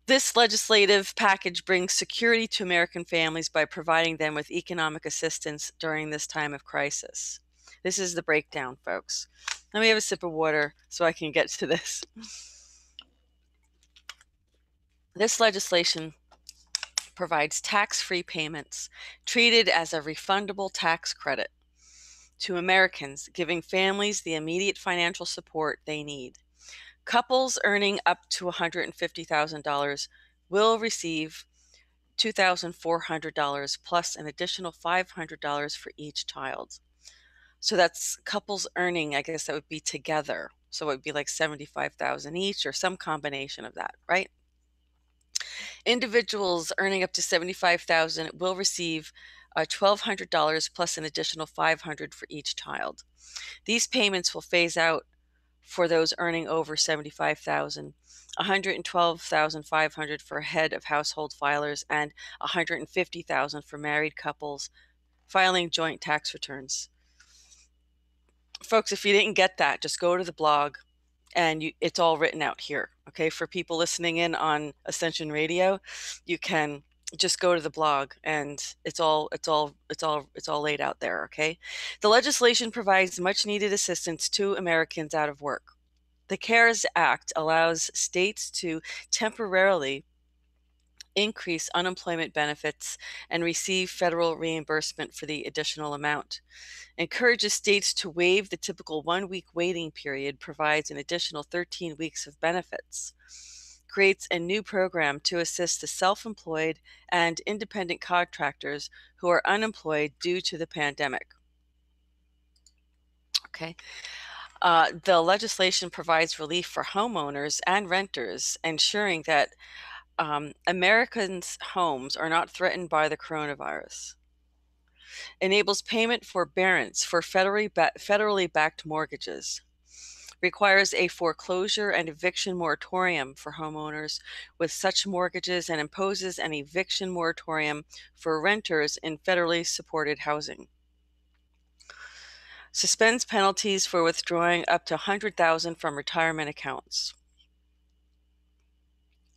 This legislative package brings security to American families by providing them with economic assistance during this time of crisis. This is the breakdown, folks. Let me have a sip of water so I can get to this. This legislation provides tax-free payments treated as a refundable tax credit to Americans, giving families the immediate financial support they need. Couples earning up to $150,000 will receive $2,400 plus an additional $500 for each child. So that's couples earning, I guess that would be together. So it would be like $75,000 each or some combination of that, right? Individuals earning up to $75,000 will receive $1,200 plus an additional $500 for each child. These payments will phase out for those earning over $75,000, $112,500 for head of household filers, and $150,000 for married couples filing joint tax returns. Folks, if you didn't get that, just go to the blog and it's all written out here. Okay, for people listening in on Ascension Radio, you can just go to the blog and it's all laid out there. Okay, the legislation provides much needed assistance to Americans out of work. The CARES Act allows states to temporarily increase unemployment benefits and receive federal reimbursement for the additional amount. Encourages states to waive the typical 1-week waiting period, provides an additional 13 weeks of benefits. Creates a new program to assist the self-employed and independent contractors who are unemployed due to the pandemic. Okay. The legislation provides relief for homeowners and renters, ensuring that Americans' homes are not threatened by the coronavirus. enables payment forbearance for federally backed mortgages, requires a foreclosure and eviction moratorium for homeowners with such mortgages, and imposes an eviction moratorium for renters in federally supported housing. Suspends penalties for withdrawing up to $100,000 from retirement accounts.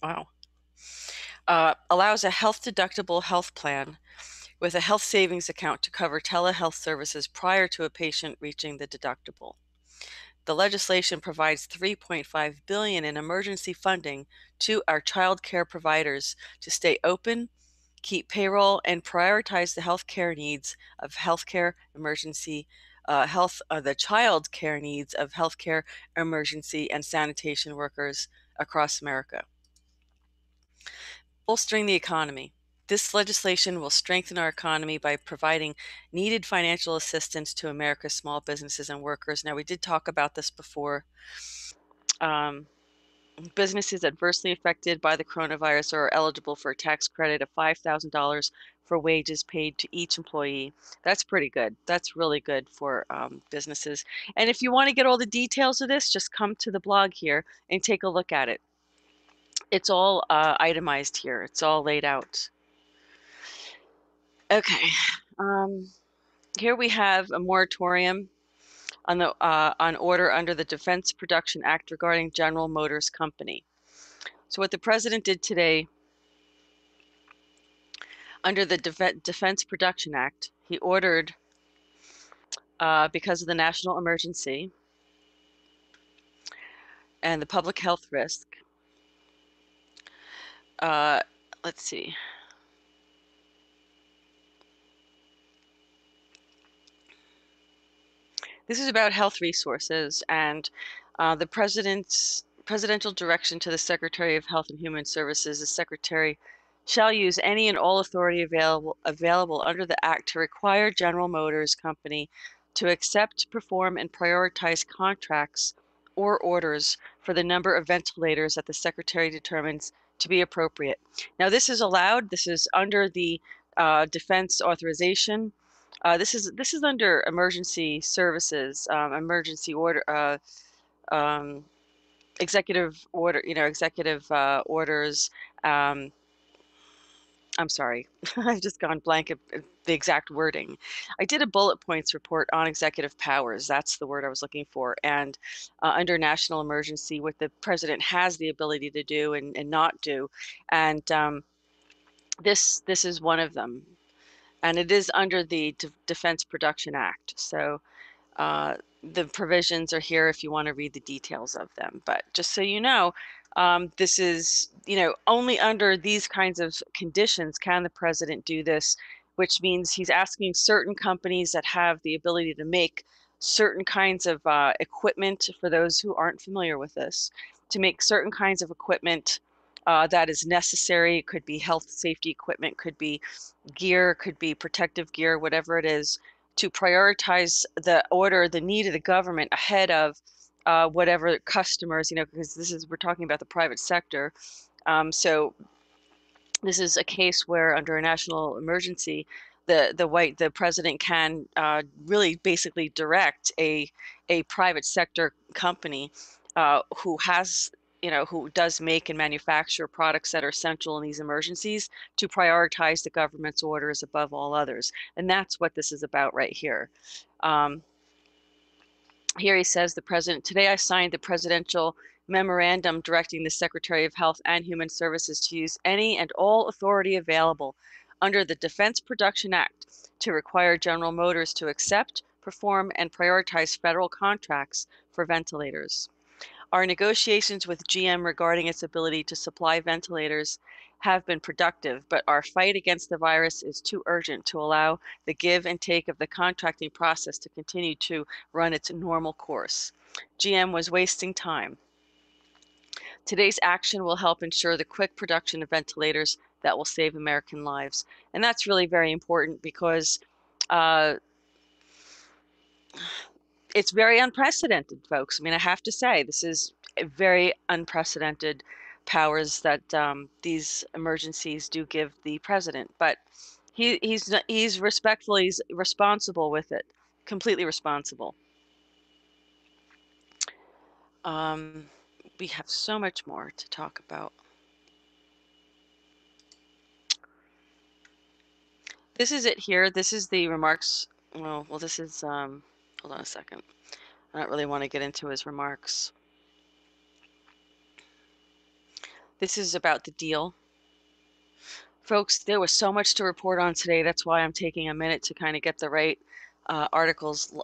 Wow. Allows a health-deductible health plan with a health savings account to cover telehealth services prior to a patient reaching the deductible. The legislation provides $3.5 billion in emergency funding to our child care providers to stay open, keep payroll, and prioritize the healthcare needs of healthcare emergency the child care needs of healthcare emergency and sanitation workers across America. Bolstering the economy. This legislation will strengthen our economy by providing needed financial assistance to America's small businesses and workers. Now, we did talk about this before. Businesses adversely affected by the coronavirus are eligible for a tax credit of $5,000 for wages paid to each employee. That's pretty good. That's really good for businesses. And if you want to get all the details of this, just come to the blog here and take a look at it. It's all itemized here. It's all laid out. Okay. Here we have a moratorium on the on order under the Defense Production Act regarding General Motors Company. So what the president did today, under the Defense Production Act, he ordered, because of the national emergency and the public health risk, let's see. This is about health resources, and the presidential direction to the Secretary of Health and Human Services. The Secretary shall use any and all authority available under the Act to require General Motors Company to accept, perform, and prioritize contracts or orders for the number of ventilators that the Secretary determines to be appropriate. Now, this is allowed. This is under the defense authorization. This is under emergency services, emergency order, executive order, executive orders. I'm sorry, I've just gone blank at the exact wording. I did a bullet points report on executive powers. That's the word I was looking for. And under national emergency, what the president has the ability to do and not do. And this is one of them. And it is under the Defense Production Act. So the provisions are here if you want to read the details of them. But just so you know, this is, only under these kinds of conditions can the president do this, which means he's asking certain companies that have the ability to make certain kinds of equipment, for those who aren't familiar with this, to make certain kinds of equipment that is necessary. It could be health safety equipment, could be gear, could be protective gear, whatever it is, to prioritize the need of the government ahead of whatever customers, because we're talking about the private sector. So this is a case where under a national emergency, the president can really basically direct a private sector company who has, who does make and manufacture products that are essential in these emergencies, to prioritize the government's orders above all others. And that's what this is about right here. Here he says, the president, today I signed the presidential memorandum directing the Secretary of Health and Human Services to use any and all authority available under the Defense Production Act to require General Motors to accept, perform, and prioritize federal contracts for ventilators. Our negotiations with GM regarding its ability to supply ventilators have been productive, but our fight against the virus is too urgent to allow the give and take of the contracting process to continue to run its normal course. GM was wasting time. Today's action will help ensure the quick production of ventilators that will save American lives. And that's really very important because it's very unprecedented, folks. I mean, I have to say, this is a very unprecedented powers that these emergencies do give the president. But He's respectful. He's responsible with it, completely responsible. We have so much more to talk about. This is it here. This is the remarks. Well, this is, hold on a second. I don't really want to get into his remarks. This is about the deal. Folks, there was so much to report on today. That's why I'm taking a minute to kind of get the right articles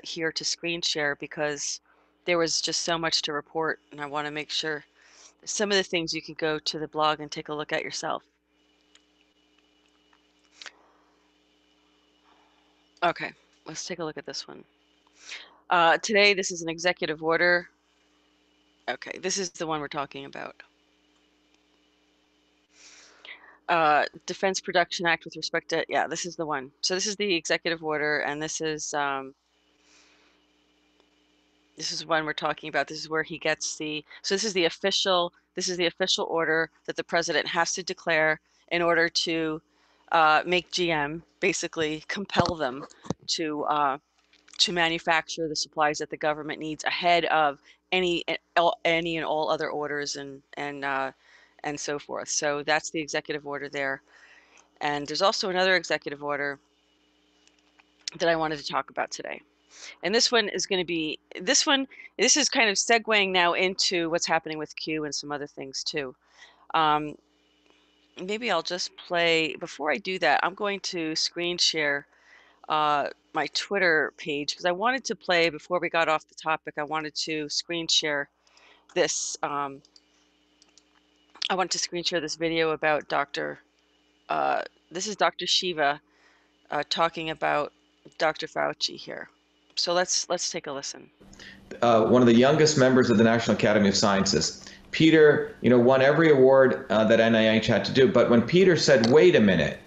here to screen share, because there was just so much to report, and I want to make sure some of the things you can go to the blog and take a look at yourself. Okay, let's take a look at this one. Today, this is an executive order. Okay, this is the one we're talking about. Defense Production Act with respect to, yeah, this is the one. So this is the executive order, and this is one we're talking about. This is where he gets the, so this is the official order that the president has to declare in order to make GM, basically compel them to manufacture the supplies that the government needs ahead of any and all other orders and so forth. So that's the executive order there. And there's also another executive order that I wanted to talk about today. And this one is going to be, this is kind of segueing now into what's happening with Q and some other things too. Maybe I'll just play, before I do that, I'm going to screen share my Twitter page, because I wanted to play, before we got off the topic, I wanted to screen share this. I want to screen share this video about this is Dr. Shiva talking about Dr. Fauci here. So let's take a listen. One of the youngest members of the National Academy of Sciences. Peter, won every award that NIH had to do. But when Peter said, wait a minute,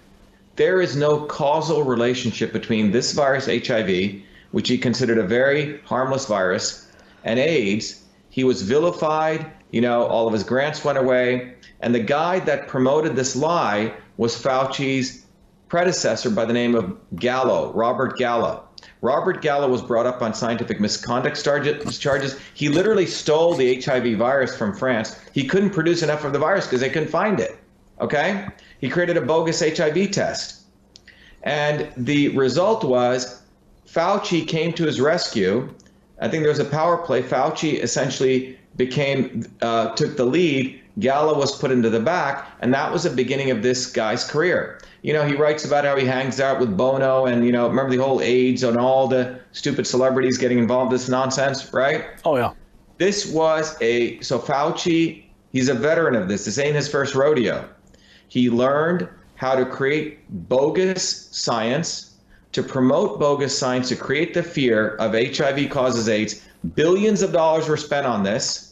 there is no causal relationship between this virus, HIV, which he considered a very harmless virus, and AIDS, he was vilified. All of his grants went away. And the guy that promoted this lie was Fauci's predecessor by the name of Gallo, Robert Gallo. Robert Gallo was brought up on scientific misconduct charges. He literally stole the HIV virus from France. He couldn't produce enough of the virus because they couldn't find it. Okay? He created a bogus HIV test. And the result was Fauci came to his rescue. I think there was a power play. Fauci essentially took the lead. Gallo was put into the back, and that was the beginning of this guy's career. He writes about how he hangs out with Bono and, remember the whole AIDS and all the stupid celebrities getting involved in this nonsense, right? Oh, yeah. This was so Fauci, he's a veteran of this. This ain't his first rodeo. He learned how to create bogus science, to promote bogus science, to create the fear of HIV causes AIDS. Billions of dollars were spent on this.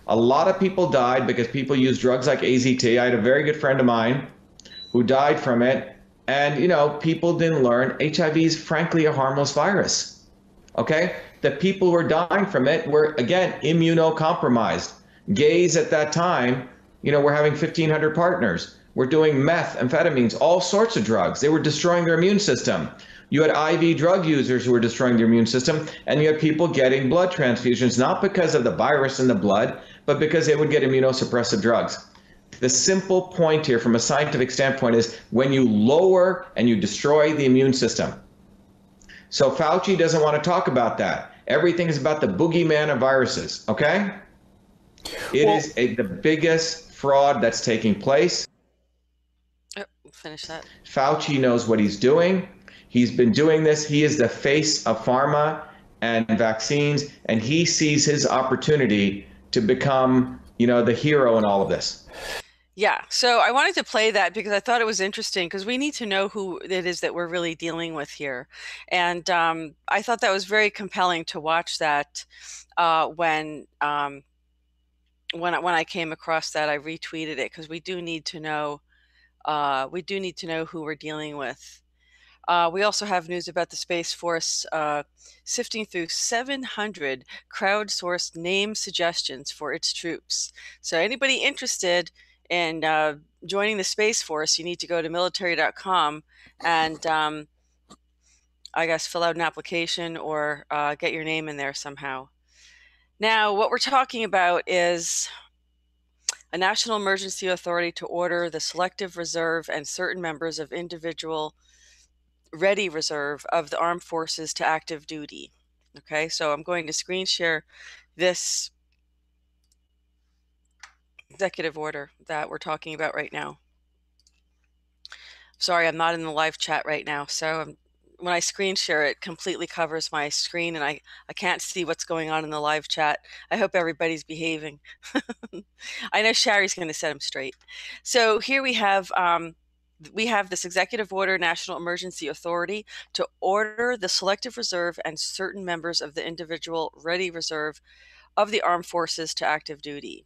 A lot of people died because people used drugs like AZT. I had a very good friend of mine who died from it. And, people didn't learn HIV is frankly a harmless virus. Okay? The people who were dying from it were, again, immunocompromised. Gays at that time, were having 1,500 partners. We're doing meth, amphetamines, all sorts of drugs. They were destroying their immune system. You had IV drug users who were destroying their immune system, and you had people getting blood transfusions, not because of the virus in the blood, but because they would get immunosuppressive drugs. The simple point here from a scientific standpoint is when you lower and you destroy the immune system. So Fauci doesn't want to talk about that. Everything is about the boogeyman of viruses, okay? It is the biggest fraud that's taking place. Finish that. Fauci knows what he's doing. He's been doing this. He is the face of pharma and vaccines, and he sees his opportunity to become, the hero in all of this. Yeah, so I wanted to play that because I thought it was interesting, because we need to know who it is that we're really dealing with here. And I thought that was very compelling to watch that when I came across that. I retweeted it because we do need to know who we're dealing with. We also have news about the Space Force sifting through 700 crowdsourced name suggestions for its troops. So anybody interested in joining the Space Force, you need to go to military.com and I guess fill out an application or get your name in there somehow. Now, what we're talking about is a national emergency authority to order the selective reserve and certain members of individual ready reserve of the armed forces to active duty. Okay, so I'm going to screen share this executive order that we're talking about right now. Sorry, I'm not in the live chat right now, so when I screen share, it completely covers my screen and I can't see what's going on in the live chat. I hope everybody's behaving. I know Shari's going to set him straight. So here we have this executive order, National Emergency Authority, to order the selective reserve and certain members of the individual ready reserve of the armed forces to active duty.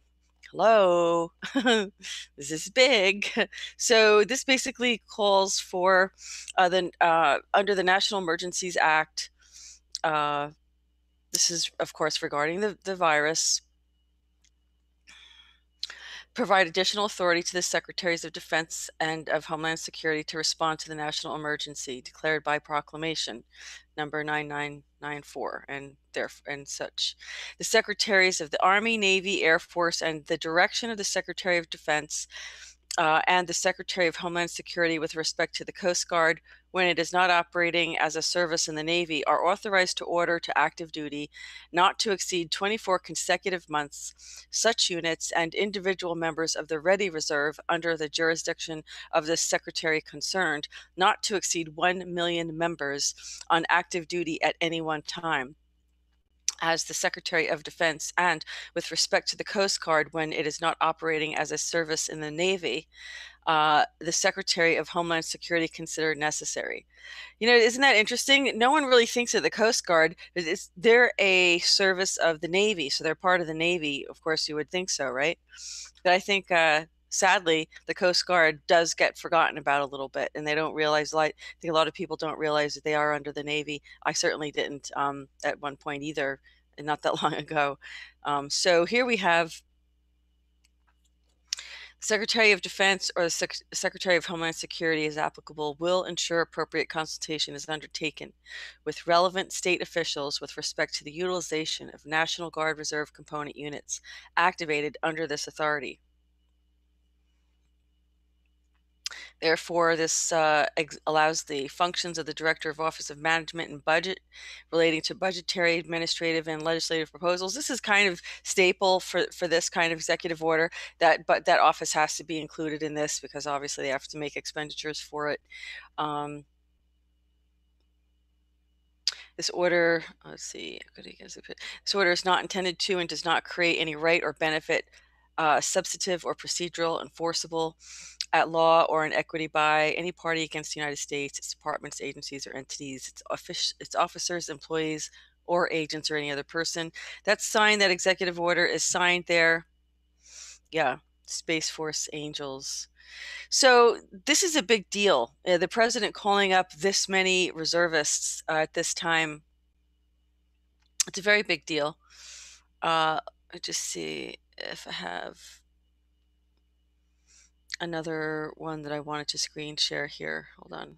Hello, this is big. So this basically calls for under the National Emergencies Act. This is, of course, regarding the virus. Provide additional authority to the Secretaries of Defense and of Homeland Security to respond to the national emergency declared by proclamation number 9994 and such. The Secretaries of the Army, Navy, Air Force, and the direction of the Secretary of Defense and the Secretary of Homeland Security with respect to the Coast Guard when it is not operating as a service in the Navy are authorized to order to active duty not to exceed 24 consecutive months such units and individual members of the Ready Reserve under the jurisdiction of the Secretary concerned not to exceed 1 million members on active duty at any one time as the Secretary of Defense, and with respect to the Coast Guard when it is not operating as a service in the Navy, the Secretary of Homeland Security considered necessary. You know, isn't that interesting? No one really thinks of the Coast Guard. They're a service of the Navy, so they're part of the Navy. Of course, you would think so, right? But I think sadly, the Coast Guard does get forgotten about a little bit, and they don't realize, like, I think a lot of people don't realize that they are under the Navy. I certainly didn't at one point either, and not that long ago. So here we have Secretary of Defense or the Secretary of Homeland Security, as applicable, will ensure appropriate consultation is undertaken with relevant state officials with respect to the utilization of National Guard Reserve component units activated under this authority. Therefore, this allows the functions of the Director of Office of Management and Budget relating to budgetary, administrative, and legislative proposals. This is kind of staple for this kind of executive order, but that office has to be included in this because obviously they have to make expenditures for it. This order, let's see, this order is not intended to and does not create any right or benefit substantive or procedural, enforceable at law or in equity by any party against the United States, its departments, agencies, or entities, its officers, employees, or agents, or any other person. That's signed, that executive order is signed there. Yeah, Space Force Angels. So this is a big deal. The president calling up this many reservists at this time, it's a very big deal. I just see if I have another one that I wanted to screen share here. Hold on.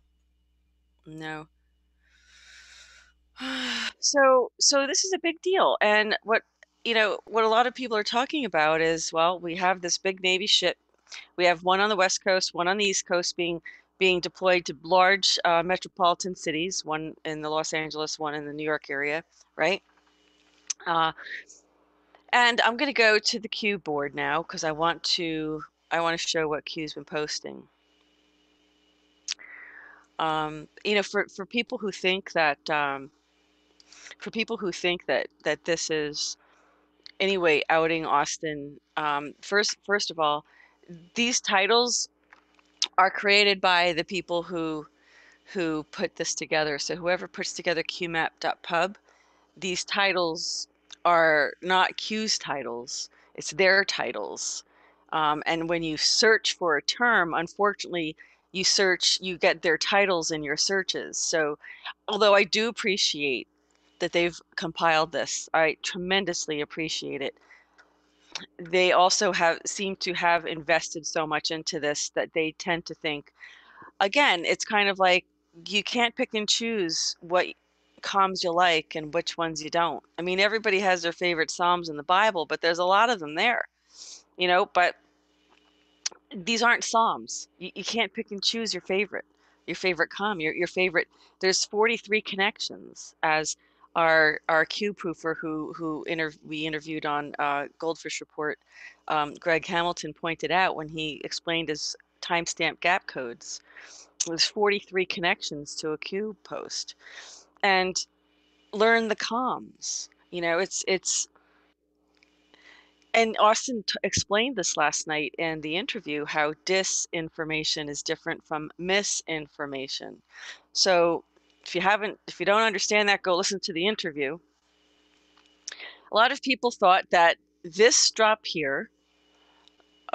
No. So this is a big deal. And what a lot of people are talking about is, well, we have this big Navy ship. We have one on the West Coast, one on the East Coast being deployed to large metropolitan cities, one in the Los Angeles, one in the New York area, right? And I'm going to go to the Q board now because I want to show what Q's been posting. For people who think that this is anyway outing Austin, first of all, these titles are created by the people who put this together. So whoever puts together qmap.pub, these titles are not Q's titles, it's their titles. And when you search for a term, unfortunately, you get their titles in your searches. So although I do appreciate that they've compiled this, I tremendously appreciate it. they also seem to have invested so much into this that they tend to think, again, it's kind of like you can't pick and choose what calms you like and which ones you don't. I mean, everybody has their favorite Psalms in the Bible, but there's a lot of them there, but these aren't Psalms. You can't pick and choose your favorite calm, your favorite. There's 43 connections, as our Q proofer we interviewed on GoldFish Report, Greg Hamilton, pointed out when he explained his timestamp gap codes. There's 43 connections to a Q post, and learn the comms. It's and Austin explained this last night in the interview, how disinformation is different from misinformation. So if you don't understand that, go listen to the interview. A lot of people thought that this drop here,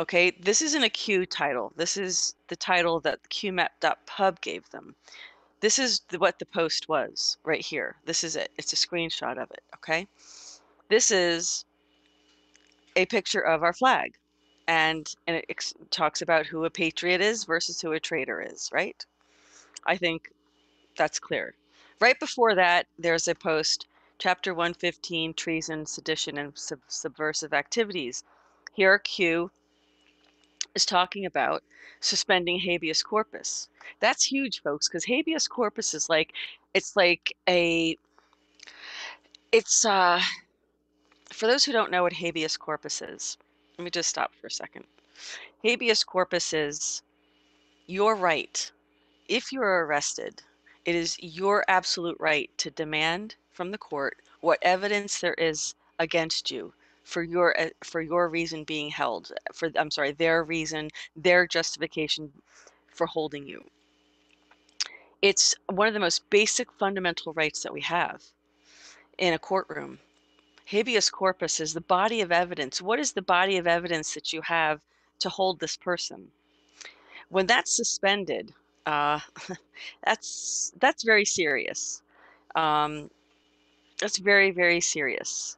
okay, this isn't a Q title. This is the title that QMap.pub gave them. This is what the post was right here. This is it. It's a screenshot of it, okay? This is a picture of our flag, and it talks about who a patriot is versus who a traitor is, right? I think that's clear. Right before that, there's a post, Chapter 115, Treason, Sedition, and Subversive Activities. Here, Q is talking about suspending habeas corpus. That's huge, folks, because habeas corpus is for those who don't know what habeas corpus is, let me just stop for a second. Habeas corpus is your right. If you are arrested, it is your absolute right to demand from the court what evidence there is against you for your reason being held, their reason, their justification for holding you. It's one of the most basic fundamental rights that we have in a courtroom. Habeas corpus is the body of evidence. What is the body of evidence that you have to hold this person? When that's suspended, that's very serious. That's very, very serious.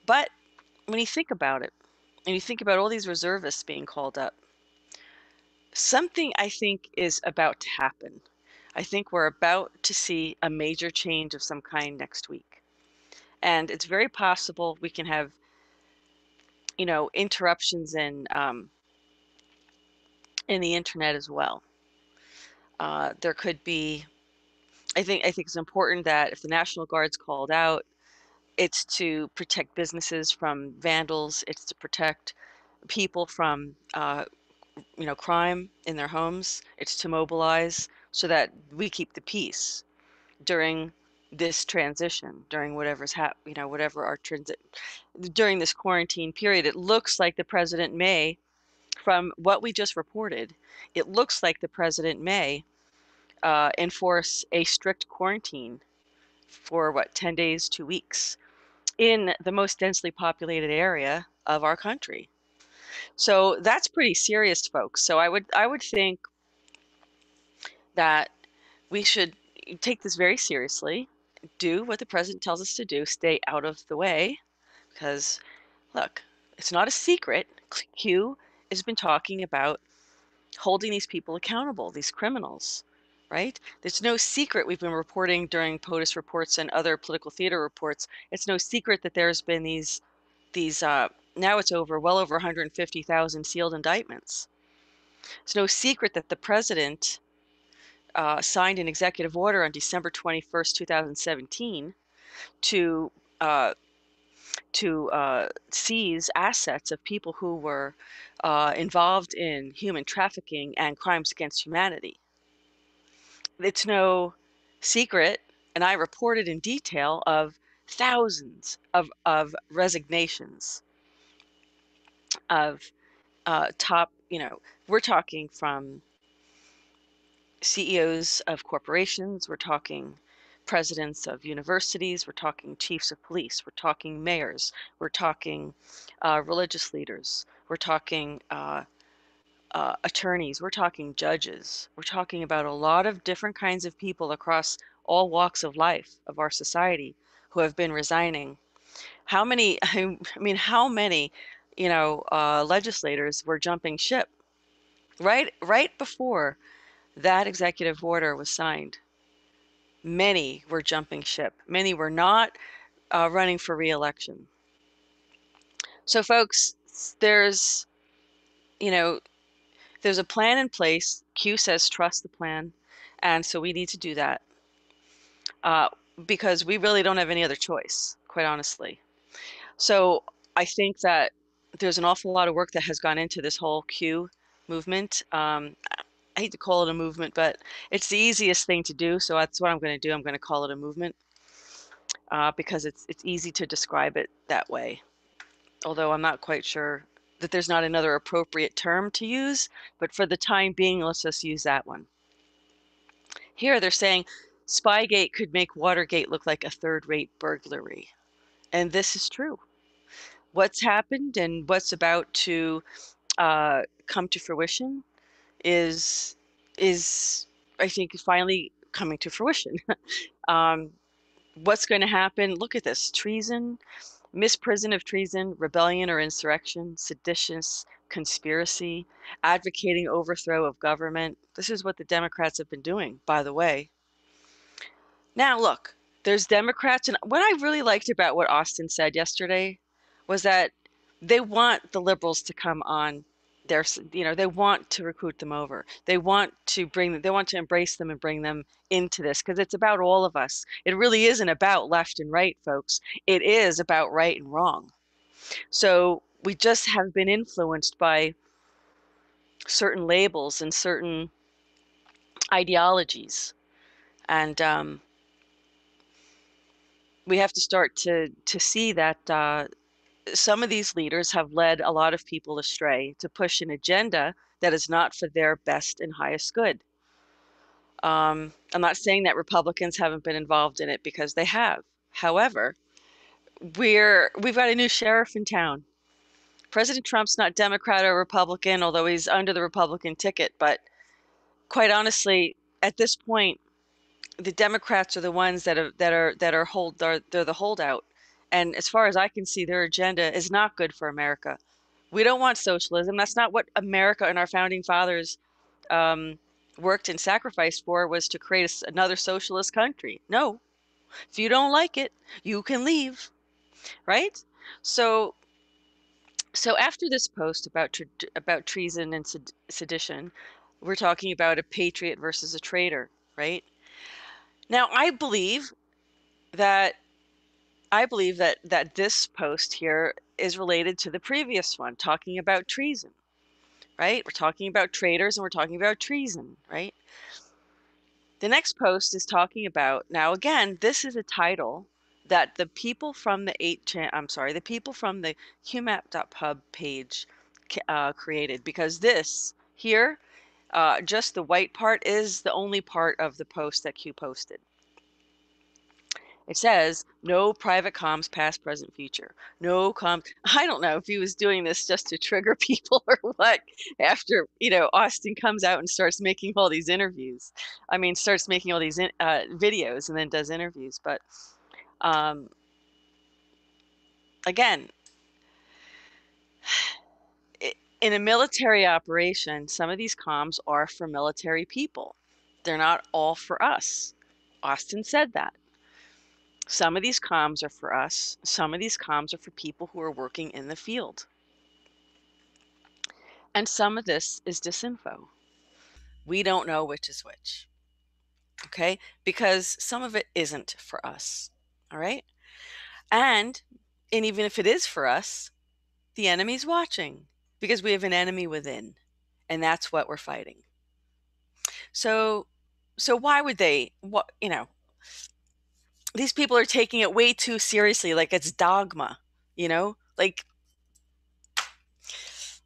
But when you think about it, and you think about all these reservists being called up, something I think is about to happen. I think we're about to see a major change of some kind next week. And it's very possible we can have, interruptions in the internet as well. There could be, I think it's important that if the National Guard's called out, it's to protect businesses from vandals. It's to protect people from, crime in their homes. It's to mobilize so that we keep the peace during this transition, during whatever's whatever our during this quarantine period. It looks like the president may, from what we just reported, it looks like the president may enforce a strict quarantine for 10 days, 2 weeks in the most densely populated area of our country. So that's pretty serious, folks. So I would think that we should take this very seriously, do what the president tells us to do, stay out of the way, because look, it's not a secret. Q has been talking about holding these people accountable, these criminals, right? There's no secret. We've been reporting during POTUS reports and other political theater reports. It's no secret that there's been these now it's well over 150,000 sealed indictments. It's no secret that the president signed an executive order on December 21st, 2017 to seize assets of people who were involved in human trafficking and crimes against humanity. It's no secret, and I reported in detail, of thousands of resignations of top, we're talking from CEOs of corporations, we're talking presidents of universities, we're talking chiefs of police, we're talking mayors, we're talking religious leaders, we're talking attorneys, we're talking judges, we're talking about a lot of different kinds of people across all walks of life of our society who have been resigning. How many, how many legislators were jumping ship right before that executive order was signed. Many were jumping ship. Many were not running for re-election. So, folks, there's a plan in place. Q says trust the plan, and so we need to do that because we really don't have any other choice, quite honestly. So I think that there's an awful lot of work that has gone into this whole Q movement. I hate to call it a movement, but it's the easiest thing to do, so that's what I'm going to do. I'm going to call it a movement because it's easy to describe it that way. Although I'm not quite sure that there's not another appropriate term to use, but for the time being, let's just use that one. Here they're saying Spygate could make Watergate look like a third-rate burglary. And this is true. What's happened and what's about to come to fruition is I think finally coming to fruition. What's going to happen? Look at this: treason, misprision of treason, rebellion or insurrection, seditious conspiracy, advocating overthrow of government. This is what the Democrats have been doing, by the way. Now, look, there's Democrats, and what I really liked about what Austin said yesterday was that they want the liberals to come on their, they want to recruit them over. They want to embrace them and bring them into this because it's about all of us. It really isn't about left and right, folks. It is about right and wrong. So we just have been influenced by certain labels and certain ideologies. And we have to start to see that some of these leaders have led a lot of people astray to push an agenda that is not for their best and highest good. I'm not saying that Republicans haven't been involved in it because they have. However, we've got a new sheriff in town. President Trump's not Democrat or Republican, although he's under the Republican ticket. But quite honestly, at this point, the Democrats are the ones that are they're the holdout. And as far as I can see, their agenda is not good for America. We don't want socialism. That's not what America and our founding fathers worked and sacrificed for, was to create another socialist country. No, if you don't like it, you can leave, right? So after this post about treason and sedition, we're talking about a patriot versus a traitor, right? Now, I believe that this post here is related to the previous one, talking about treason, right? We're talking about traitors and we're talking about treason, right? The next post is talking about, now again, this is a title that the people from the QMAP.pub page created, because this here, just the white part, is the only part of the post that Q posted. It says, no private comms, past, present, future. No comms. I don't know if he was doing this just to trigger people or what, after, Austin comes out and starts making all these interviews. I mean, starts making all these videos and then does interviews. But again, in a military operation, some of these comms are for military people. They're not all for us. Austin said that. Some of these comms are for us. Some of these comms are for people who are working in the field. And some of this is disinfo. We don't know which is which. Okay? Because some of it isn't for us. All right? And even if it is for us, the enemy's watching, because we have an enemy within. And that's what we're fighting. So why would they, these people are taking it way too seriously, like it's dogma, like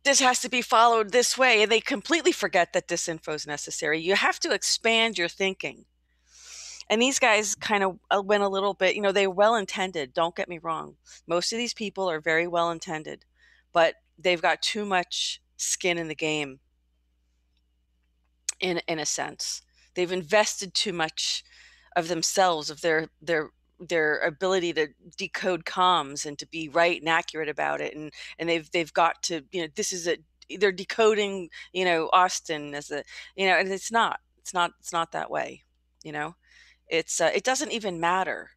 this has to be followed this way, and they completely forget that disinfo is necessary. You have to expand your thinking. And these guys kind of went a little bit, they're well-intended, don't get me wrong. Most of these people are very well-intended, but they've got too much skin in the game, in a sense. They've invested too much of themselves, of their their ability to decode comms and to be right and accurate about it, and they've got to, this is they're decoding, Austin as a, and it's not that way. It doesn't even matter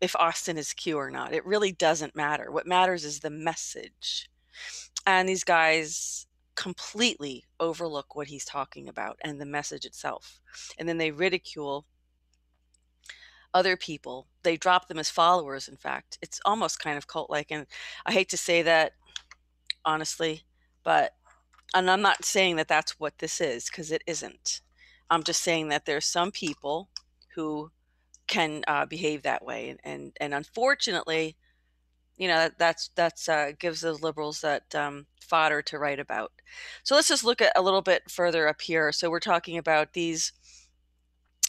if Austin is Q or not. It really doesn't matter. What matters is the message. And these guys completely overlook what he's talking about and the message itself. And then they ridicule other people. They drop them as followers, in fact. It's almost kind of cult-like. And I hate to say that, honestly, and I'm not saying that that's what this is, because it isn't. I'm just saying that there's some people who can behave that way. And unfortunately, that's gives those liberals that fodder to write about. So let's just look at a little bit further up here. So we're talking about these.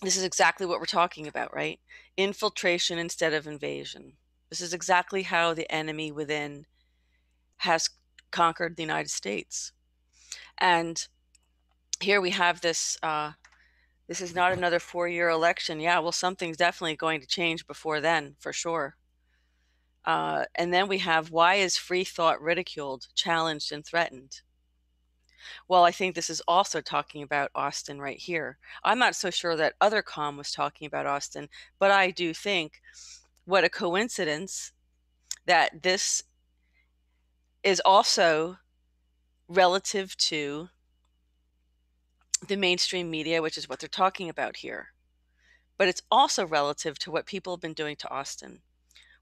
This is exactly what we're talking about, right? Infiltration instead of invasion. This is exactly how the enemy within has conquered the United States. And here we have this. This is not another 4-year election. Yeah, well, something's definitely going to change before then, for sure. And then we have, why is free thought ridiculed, challenged, and threatened? Well, I think this is also talking about Austin right here. I'm not so sure that other comm was talking about Austin, but I do think, what a coincidence that this is also relative to the mainstream media, which is what they're talking about here. But it's also relative to what people have been doing to Austin.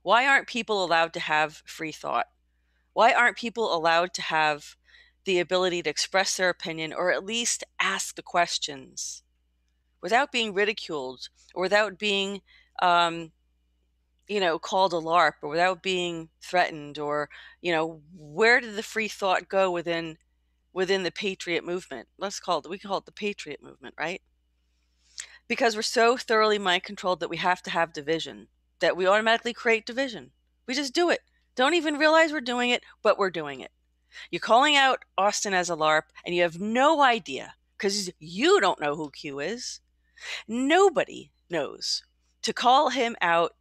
Why aren't people allowed to have free thought? Why aren't people allowed to have the ability to express their opinion, or at least ask the questions without being ridiculed, or without being, called a LARP, or without being threatened, or, where did the free thought go within the Patriot movement? We can call it the Patriot movement, right? Because we're so thoroughly mind controlled that we have to have division, that we automatically create division. We just do it. Don't even realize we're doing it, but we're doing it. You're calling out Austin as a LARP, and you have no idea, because you don't know who Q is. Nobody knows. To call him out,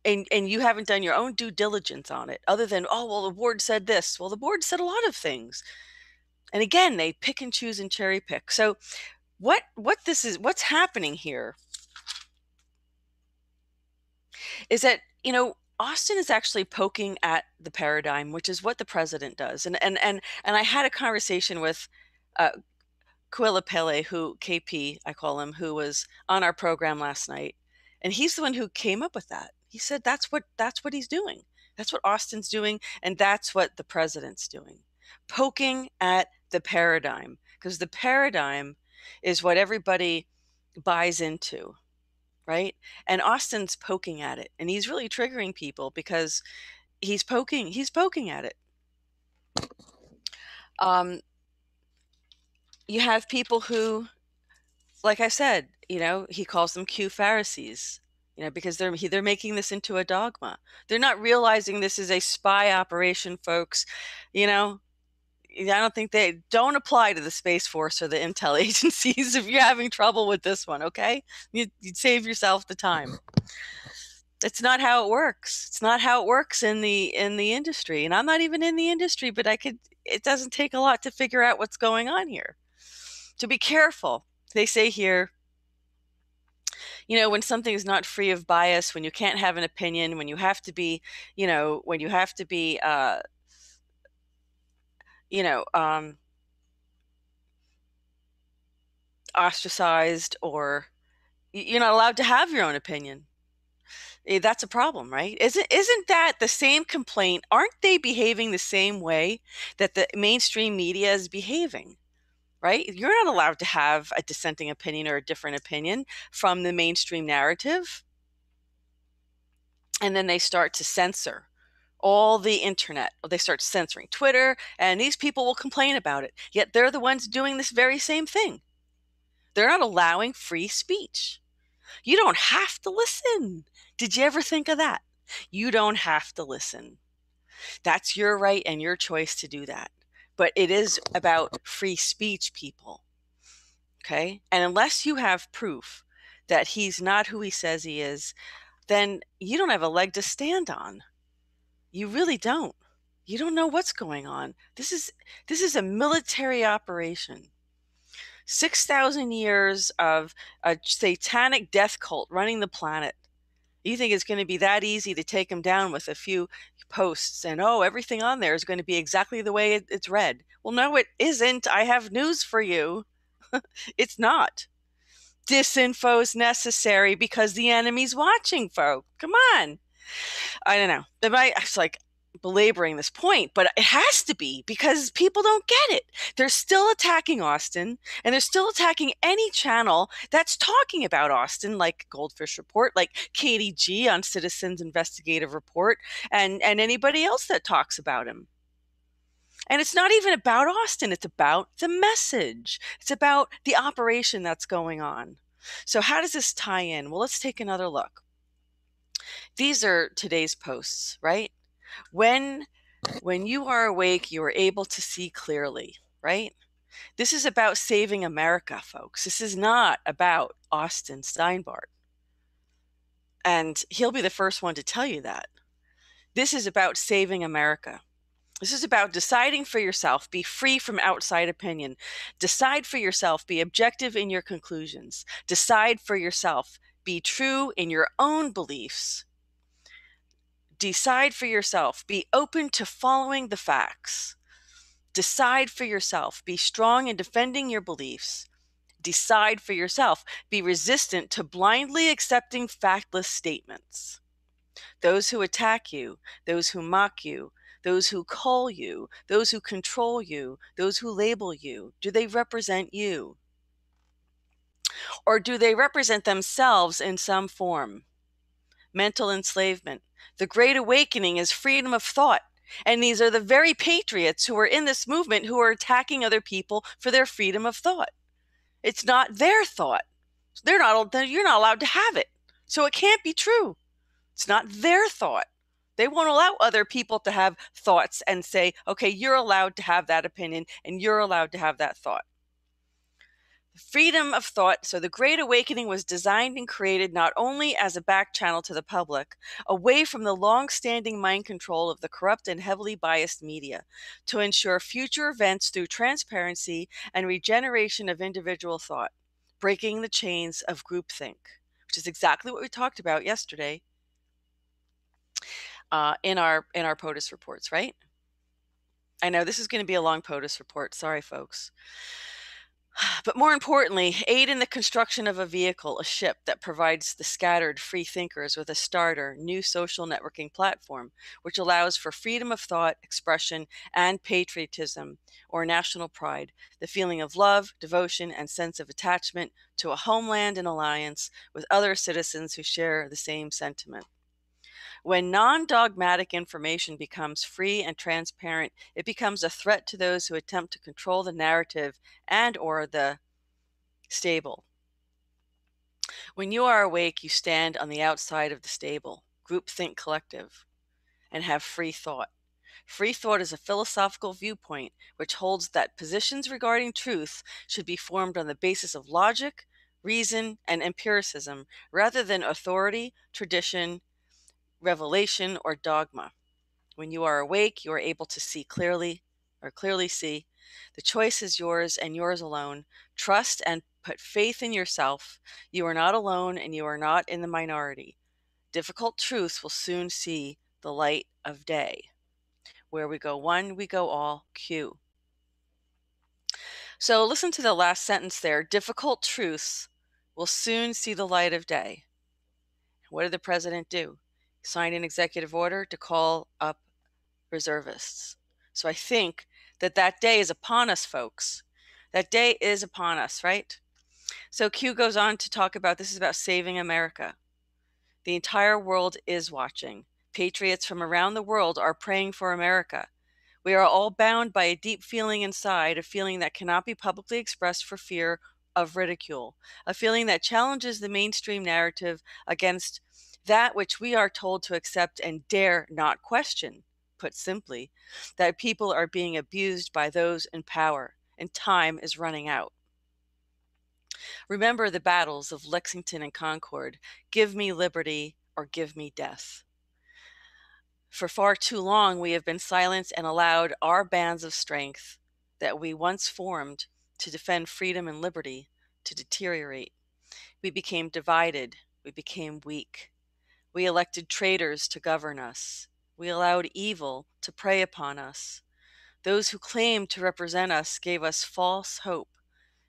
and you haven't done your own due diligence on it, other than, oh, well, the board said this. Well, the board said a lot of things. And again, they pick and choose and cherry pick. So what's happening here is that, Austin is actually poking at the paradigm, which is what the president does. And I had a conversation with Kuilapele, who KP, I call him, who was on our program last night. And he's the one who came up with that. He said that's what he's doing. That's what Austin's doing, and that's what the president's doing. Poking at the paradigm, because the paradigm is what everybody buys into. Right? And Austin's poking at it, and he's really triggering people because he's poking at it. You have people who, like I said, he calls them Q Pharisees, because they're making this into a dogma. They're not realizing this is a spy operation, folks. I don't think they don't apply to the Space Force or the intel agencies if you're having trouble with this one, okay? You'd save yourself the time. It's not how it works. It's not how it works in the industry. And I'm not even in the industry, but it doesn't take a lot to figure out what's going on here. To be careful. They say here, when something is not free of bias, when you can't have an opinion, when you have to be, ostracized, or you're not allowed to have your own opinion. That's a problem, right? Isn't that the same complaint? Aren't they behaving the same way that the mainstream media is behaving? Right? You're not allowed to have a dissenting opinion or a different opinion from the mainstream narrative. And then they start to censor all the internet. They start censoring Twitter, and these people will complain about it. Yet they're the ones doing this very same thing. They're not allowing free speech. You don't have to listen. Did you ever think of that? You don't have to listen. That's your right and your choice to do that. But it is about free speech, people. Okay? And unless you have proof that he's not who he says he is, then you don't have a leg to stand on. You really don't. You don't know what's going on. This is a military operation. 6,000 years of a satanic death cult running the planet. You think it's going to be that easy to take them down with a few posts and, oh, everything on there is going to be exactly the way it's read. Well, no, it isn't. I have news for you. It's not. Disinfo is necessary because the enemy's watching, folks. Come on. I don't know. It's like belaboring this point, but it has to be because people don't get it. They're still attacking Austin, and they're still attacking any channel that's talking about Austin, like GoldFish Report, like KDG on Citizens Investigative Report, and anybody else that talks about him. And it's not even about Austin. It's about the message. It's about the operation that's going on. So how does this tie in? Well, let's take another look. These are today's posts, right? When you are awake, you are able to see clearly, right? This is about saving America, folks. This is not about Austin Steinbart. And he'll be the first one to tell you that. This is about saving America. This is about deciding for yourself, be free from outside opinion. Decide for yourself, be objective in your conclusions. Decide for yourself, be true in your own beliefs. Decide for yourself, be open to following the facts. Decide for yourself, be strong in defending your beliefs. Decide for yourself, be resistant to blindly accepting factless statements. Those who attack you, those who mock you, those who call you, those who control you, those who label you, do they represent you? Or do they represent themselves in some form? Mental enslavement. The Great Awakening is freedom of thought. And these are the very patriots who are in this movement who are attacking other people for their freedom of thought. It's not their thought. You're not allowed to have it. So it can't be true. It's not their thought. They won't allow other people to have thoughts and say, okay, you're allowed to have that opinion and you're allowed to have that thought. Freedom of thought. So the Great Awakening was designed and created not only as a back channel to the public, away from the long-standing mind control of the corrupt and heavily biased media, to ensure future events through transparency and regeneration of individual thought, breaking the chains of groupthink, which is exactly what we talked about yesterday in our POTUS reports, right? I know this is going to be a long POTUS report. Sorry, folks. But more importantly, aid in the construction of a vehicle, a ship that provides the scattered free thinkers with a starter, new social networking platform, which allows for freedom of thought, expression, and patriotism, or national pride, the feeling of love, devotion, and sense of attachment to a homeland and alliance with other citizens who share the same sentiment. When non-dogmatic information becomes free and transparent, it becomes a threat to those who attempt to control the narrative and/or the stable. When you are awake, you stand on the outside of the stable, groupthink collective, and have free thought. Free thought is a philosophical viewpoint which holds that positions regarding truth should be formed on the basis of logic, reason, and empiricism, rather than authority, tradition, revelation, or dogma. When you are awake, you are able to see clearly, or clearly see. The choice is yours and yours alone. Trust and put faith in yourself. You are not alone and you are not in the minority. Difficult truths will soon see the light of day. Where we go one, we go all. Q. So listen to the last sentence there. Difficult truths will soon see the light of day. What did the president do? Signed an executive order to call up reservists. So I think that day is upon us, folks. That day is upon us, right? So Q goes on to talk about this is about saving America. The entire world is watching. Patriots from around the world are praying for America. We are all bound by a deep feeling inside, a feeling that cannot be publicly expressed for fear of ridicule, a feeling that challenges the mainstream narrative against that which we are told to accept and dare not question. Put simply, that people are being abused by those in power, and time is running out. Remember the battles of Lexington and Concord. Give me liberty, or give me death. For far too long, we have been silent and allowed our bands of strength that we once formed to defend freedom and liberty to deteriorate. We became divided. We became weak. We elected traitors to govern us. We allowed evil to prey upon us. Those who claimed to represent us gave us false hope,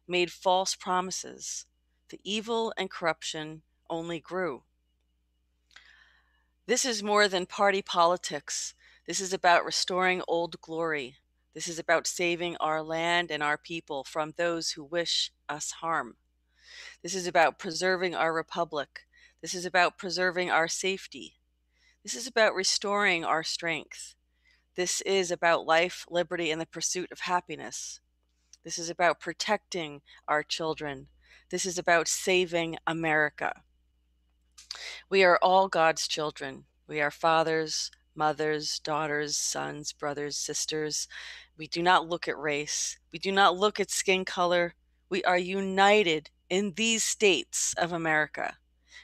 made false promises. The evil and corruption only grew. This is more than party politics. This is about restoring old glory. This is about saving our land and our people from those who wish us harm. This is about preserving our republic. This is about preserving our safety. This is about restoring our strength. This is about life, liberty, and the pursuit of happiness. This is about protecting our children. This is about saving America. We are all God's children. We are fathers, mothers, daughters, sons, brothers, sisters. We do not look at race. We do not look at skin color. We are united in these states of America.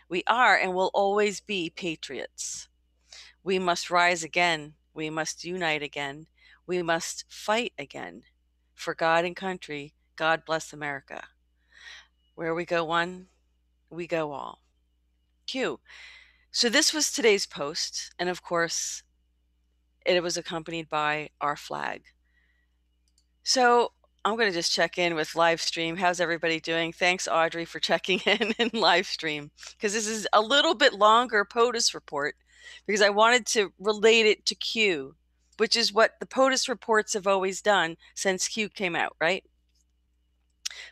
We are and will always be patriots. We must rise again. We must unite again. We must fight again. For God and country, God bless America. Where we go one, we go all. Q. So this was today's post, and of course, it was accompanied by our flag. So I'm going to just check in with live stream. How's everybody doing? Thanks, Audrey, for checking in live stream, because this is a little bit longer POTUS report, because I wanted to relate it to Q, which is what the POTUS reports have always done since Q came out, right?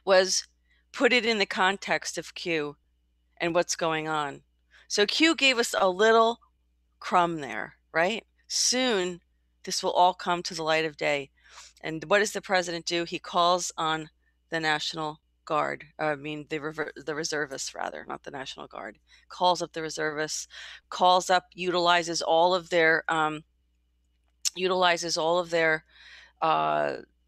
Was put it in the context of Q and what's going on. So Q gave us a little crumb there, right? Soon, this will all come to the light of day. And what does the president do? He calls on the National Guard. The reservists, rather, not the National Guard. Calls up the reservists. Utilizes all of their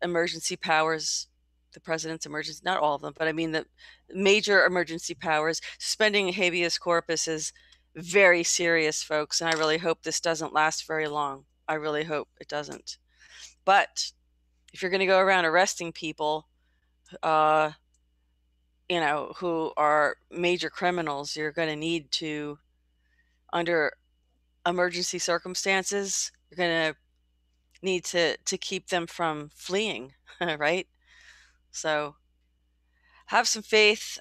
emergency powers. The president's emergency, not all of them, but I mean the major emergency powers. Suspending habeas corpus is very serious, folks, and I really hope this doesn't last very long. I really hope it doesn't. But if you're going to go around arresting people, who are major criminals, you're going to need to, under emergency circumstances, you're going to need to keep them from fleeing, right? So have some faith.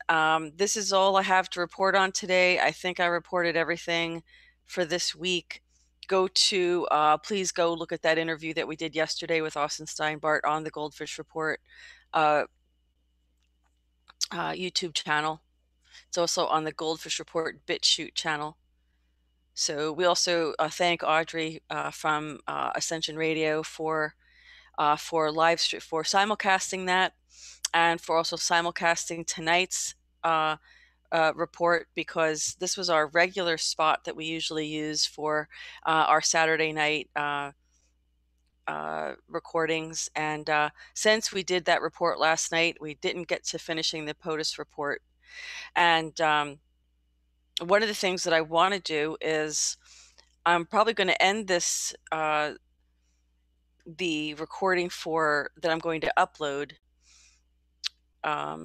This is all I have to report on today. I think I reported everything for this week. Please go look at that interview that we did yesterday with Austin Steinbart on the GoldFish Report YouTube channel. It's also on the GoldFish Report BitChute channel. So we also thank Audrey from Ascension Radio for simulcasting that, and for also simulcasting tonight's report, because this was our regular spot that we usually use for our Saturday night recordings. And since we did that report last night, we didn't get to finishing the POTUS report. And one of the things that I want to do is I'm probably going to end this the recording that I'm going to upload. Yeah,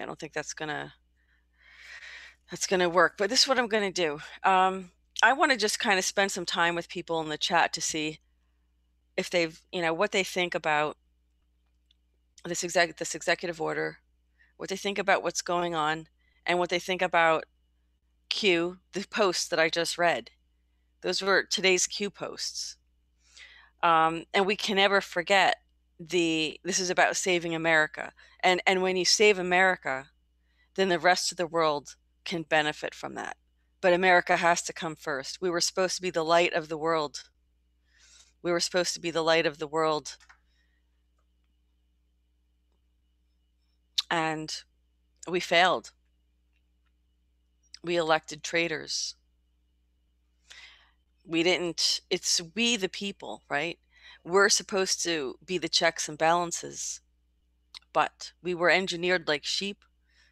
I don't think that's gonna work, but this is what I'm gonna do. I want to just kind of spend some time with people in the chat to see if they've, what they think about this executive order, what they think about what's going on, and what they think about Q, the posts that I just read. Those were today's Q posts. And we can never forget this is about saving America. And when you save America, then the rest of the world can benefit from that. But America has to come first. We were supposed to be the light of the world. We were supposed to be the light of the world. And we failed. We elected traitors. It's we the people, right? We're supposed to be the checks and balances, but we were engineered like sheep.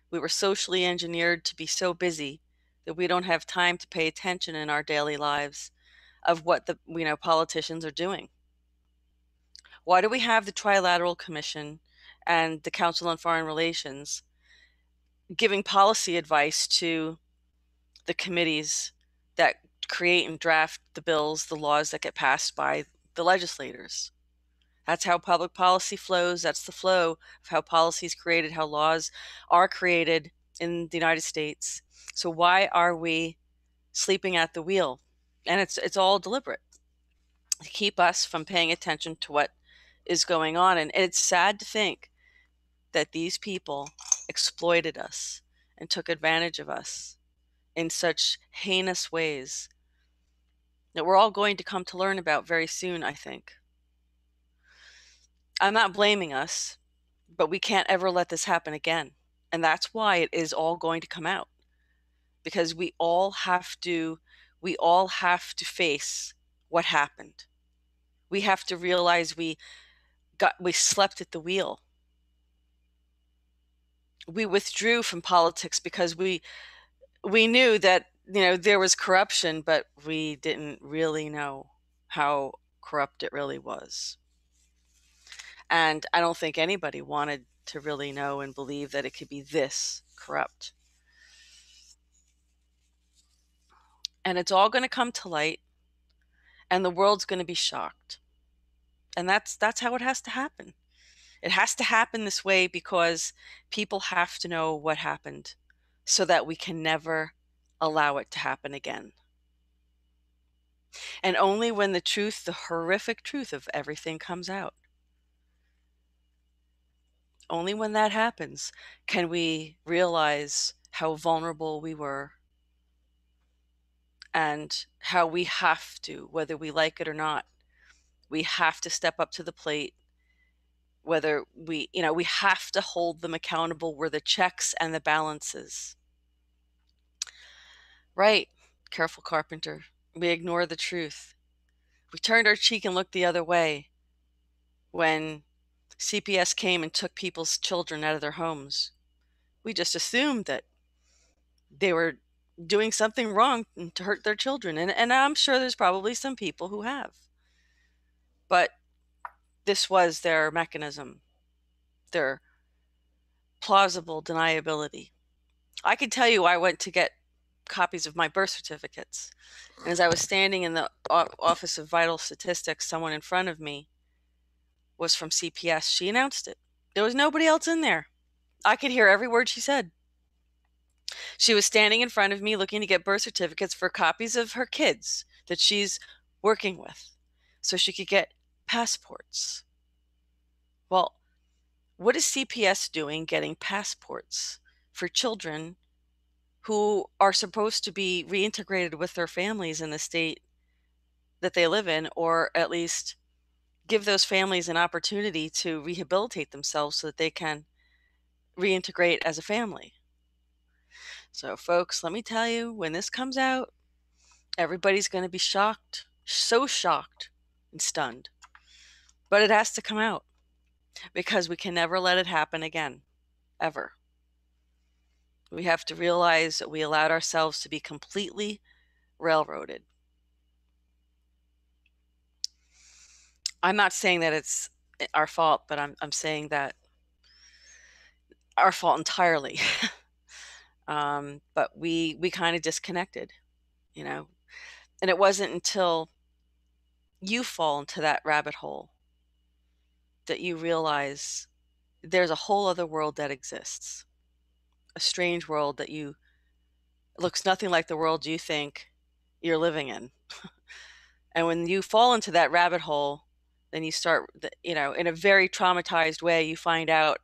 We were socially engineered to be so busy that we don't have time to pay attention in our daily lives of what the politicians are doing. Why do we have the Trilateral Commission and the Council on Foreign Relations giving policy advice to the committees that create and draft the bills, the laws that get passed by the legislators? That's how public policy flows. That's the flow of how policy is created, how laws are created in the United States. So why are we sleeping at the wheel? And it's all deliberate to keep us from paying attention to what is going on. And it's sad to think that these people exploited us and took advantage of us in such heinous ways that we're all going to come to learn about very soon, I think. I'm not blaming us, but we can't ever let this happen again. And that's why it is all going to come out, because we all have to face what happened. We have to realize we slept at the wheel. We withdrew from politics because we knew that there was corruption, but we didn't really know how corrupt it really was. And I don't think anybody wanted to really know and believe that it could be this corrupt. And it's all going to come to light, and the world's going to be shocked. And that's how it has to happen. It has to happen this way because people have to know what happened so that we can never allow it to happen again. And only when the truth, the horrific truth of everything comes out, only when that happens can we realize how vulnerable we were and how we have to, whether we like it or not, we have to step up to the plate. Whether we have to hold them accountable. We're the checks and the balances. Right, careful carpenter. We ignore the truth. We turned our cheek and looked the other way when CPS came and took people's children out of their homes. We just assumed that they were doing something wrong to hurt their children. And I'm sure there's probably some people who have. But this was their mechanism, their plausible deniability. I can tell you I went to get copies of my birth certificates. And as I was standing in the Office of Vital Statistics, someone in front of me was from CPS. She announced it. There was nobody else in there. I could hear every word she said. She was standing in front of me looking to get birth certificates for copies of her kids that she's working with so she could get passports. Well, what is CPS doing getting passports for children who are supposed to be reintegrated with their families in the state that they live in, or at least give those families an opportunity to rehabilitate themselves so that they can reintegrate as a family? So folks, let me tell you, when this comes out, everybody's going to be shocked, so shocked and stunned. But it has to come out because we can never let it happen again, ever. We have to realize that we allowed ourselves to be completely railroaded. I'm not saying that it's our fault, but I'm saying that our fault entirely. But we kind of disconnected, and it wasn't until you fall into that rabbit hole that you realize there's a whole other world that exists, a strange world that looks nothing like the world you think you're living in. And when you fall into that rabbit hole, then you start, in a very traumatized way, you find out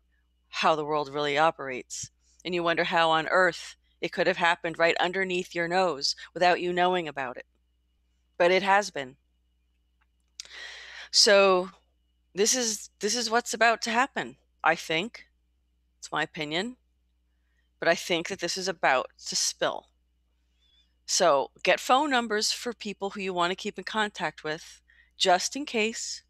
how the world really operates. And you wonder how on earth it could have happened right underneath your nose without you knowing about it. But it has been. So this is what's about to happen, I think. It's my opinion. But I think that this is about to spill. So get phone numbers for people who you want to keep in contact with, just in case.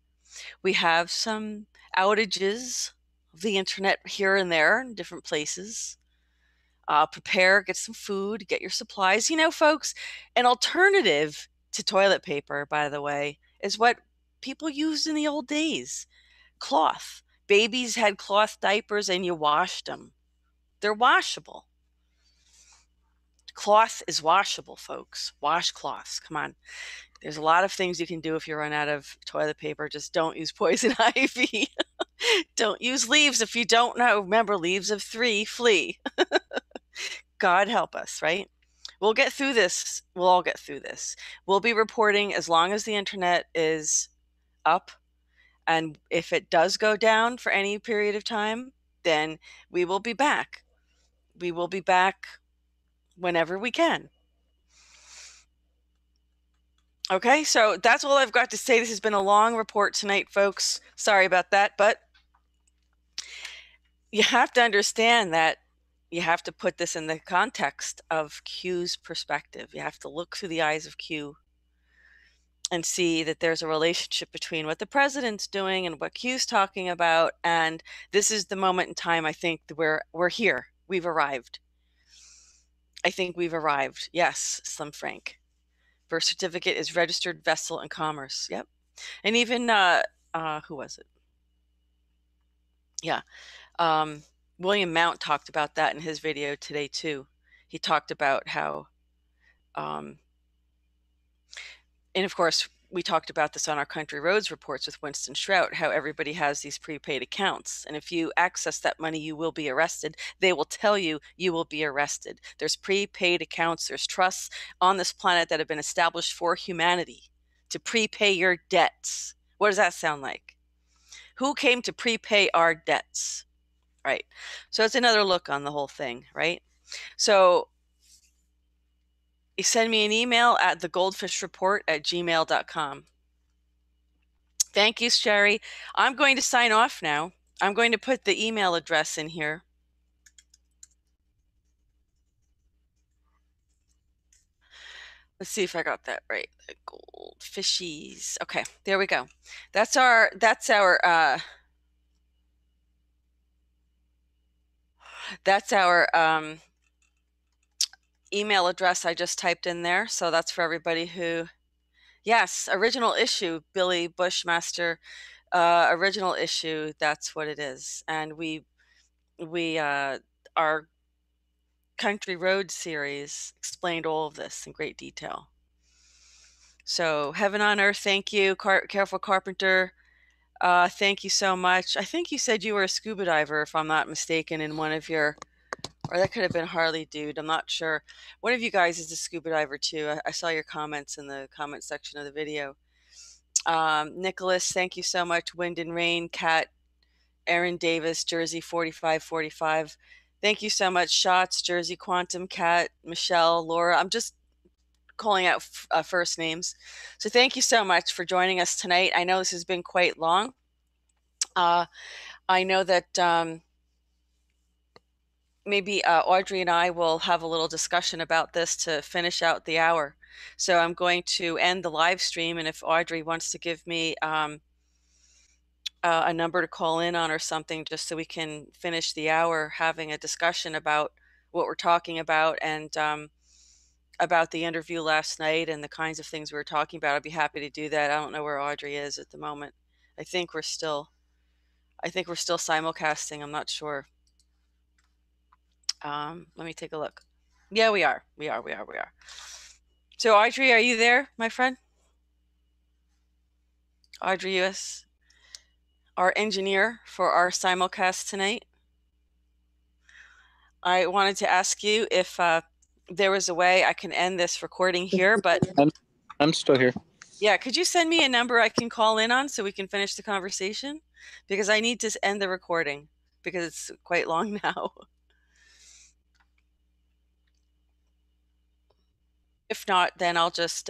We have some outages of the internet here and there in different places. Prepare, get some food, get your supplies. You know, folks, an alternative to toilet paper, by the way, is what people used in the old days. Cloth. Babies had cloth diapers and you washed them. They're washable. Cloth is washable, folks. Washcloths. Come on. There's a lot of things you can do if you run out of toilet paper. Just don't use poison ivy. Don't use leaves if you don't know. Remember, leaves of 3 flee. God help us, right? We'll get through this. We'll all get through this. We'll be reporting as long as the internet is up. And if it does go down for any period of time, then we will be back. We will be back whenever we can. Okay, so that's all I've got to say. This has been a long report tonight, folks. Sorry about that, but you have to understand that you have to put this in the context of Q's perspective. You have to look through the eyes of Q and see that there's a relationship between what the president's doing and what Q's talking about. And this is the moment in time, I think, that we're here. We've arrived. I think we've arrived. Yes, Slim Frank. Birth certificate is registered vessel in commerce. Yep. And even, who was it? Yeah. William Mount talked about that in his video today, too. He talked about how, and of course, we talked about this on our Country Roads reports with Winston Shrout, how everybody has these prepaid accounts. And if you access that money, you will be arrested. They will tell you you will be arrested. There's prepaid accounts. There's trusts on this planet that have been established for humanity to prepay your debts. What does that sound like? Who came to prepay our debts? Right. So it's another look on the whole thing, right? So you send me an email at thegoldfishreport@gmail.com. Thank you, Sherry. I'm going to sign off now. I'm going to put the email address in here. Let's see if I got that right. The Goldfishies. Okay, there we go. That's our email address I just typed in there. So that's for everybody who, yes, original issue, Billy Bushmaster, original issue. That's what it is. And our Country Road series explained all of this in great detail. So Heaven on Earth, thank you. Careful Carpenter, thank you so much. I think you said you were a scuba diver, if I'm not mistaken, in one of your, or that could have been Harley Dude. I'm not sure. One of you guys is a scuba diver too. I saw your comments in the comment section of the video. Nicholas, thank you so much. Wind and Rain, Kat, Aaron Davis, Jersey 4545. Thank you so much. Shots, Jersey Quantum, Kat, Michelle, Laura. I'm just calling out first names. So thank you so much for joining us tonight. I know this has been quite long. I know that maybe Audrey and I will have a little discussion about this to finish out the hour. So I'm going to end the live stream, and if Audrey wants to give me a number to call in on or something, just so we can finish the hour having a discussion about what we're talking about and about the interview last night and the kinds of things we were talking about, I'd be happy to do that. I don't know where Audrey is at the moment. I think we're still simulcasting. I'm not sure. Let me take a look. Yeah, we are. So Audrey, are you there, my friend? Audrey US, our engineer for our simulcast tonight. I wanted to ask you if there was a way I can end this recording here, but I'm still here. Yeah, could you send me a number I can call in on so we can finish the conversation? Because I need to end the recording because it's quite long now. If not, then I'll just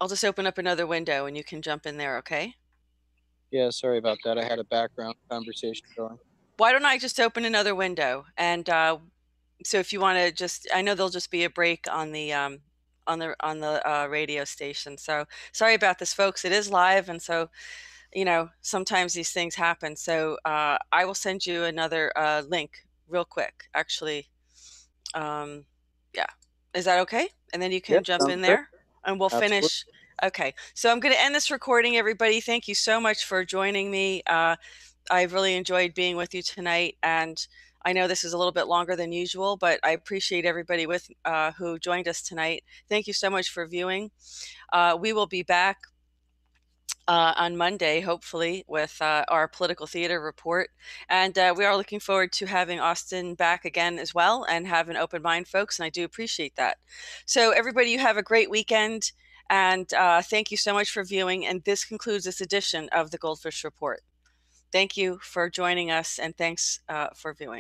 open up another window and you can jump in there, okay? Yeah, sorry about that. I had a background conversation going. Why don't I just open another window? And so if you want to just, I know there'll just be a break on the radio station. So sorry about this, folks. It is live, and so you know, sometimes these things happen. So I will send you another link real quick, actually. Yeah. Is that okay? And then you can Yep, jump sounds in good. there and we'll Absolutely. finish. Okay. So I'm going to end this recording, everybody. Thank you so much for joining me. I've really enjoyed being with you tonight. And I know this is a little bit longer than usual, but I appreciate everybody who joined us tonight. Thank you so much for viewing. We will be back on Monday, hopefully, with our political theater report. And we are looking forward to having Austin back again as well and have an open mind, folks. And I do appreciate that. So everybody, you have a great weekend. And thank you so much for viewing. And this concludes this edition of the GoldFish Report. Thank you for joining us and thanks for viewing.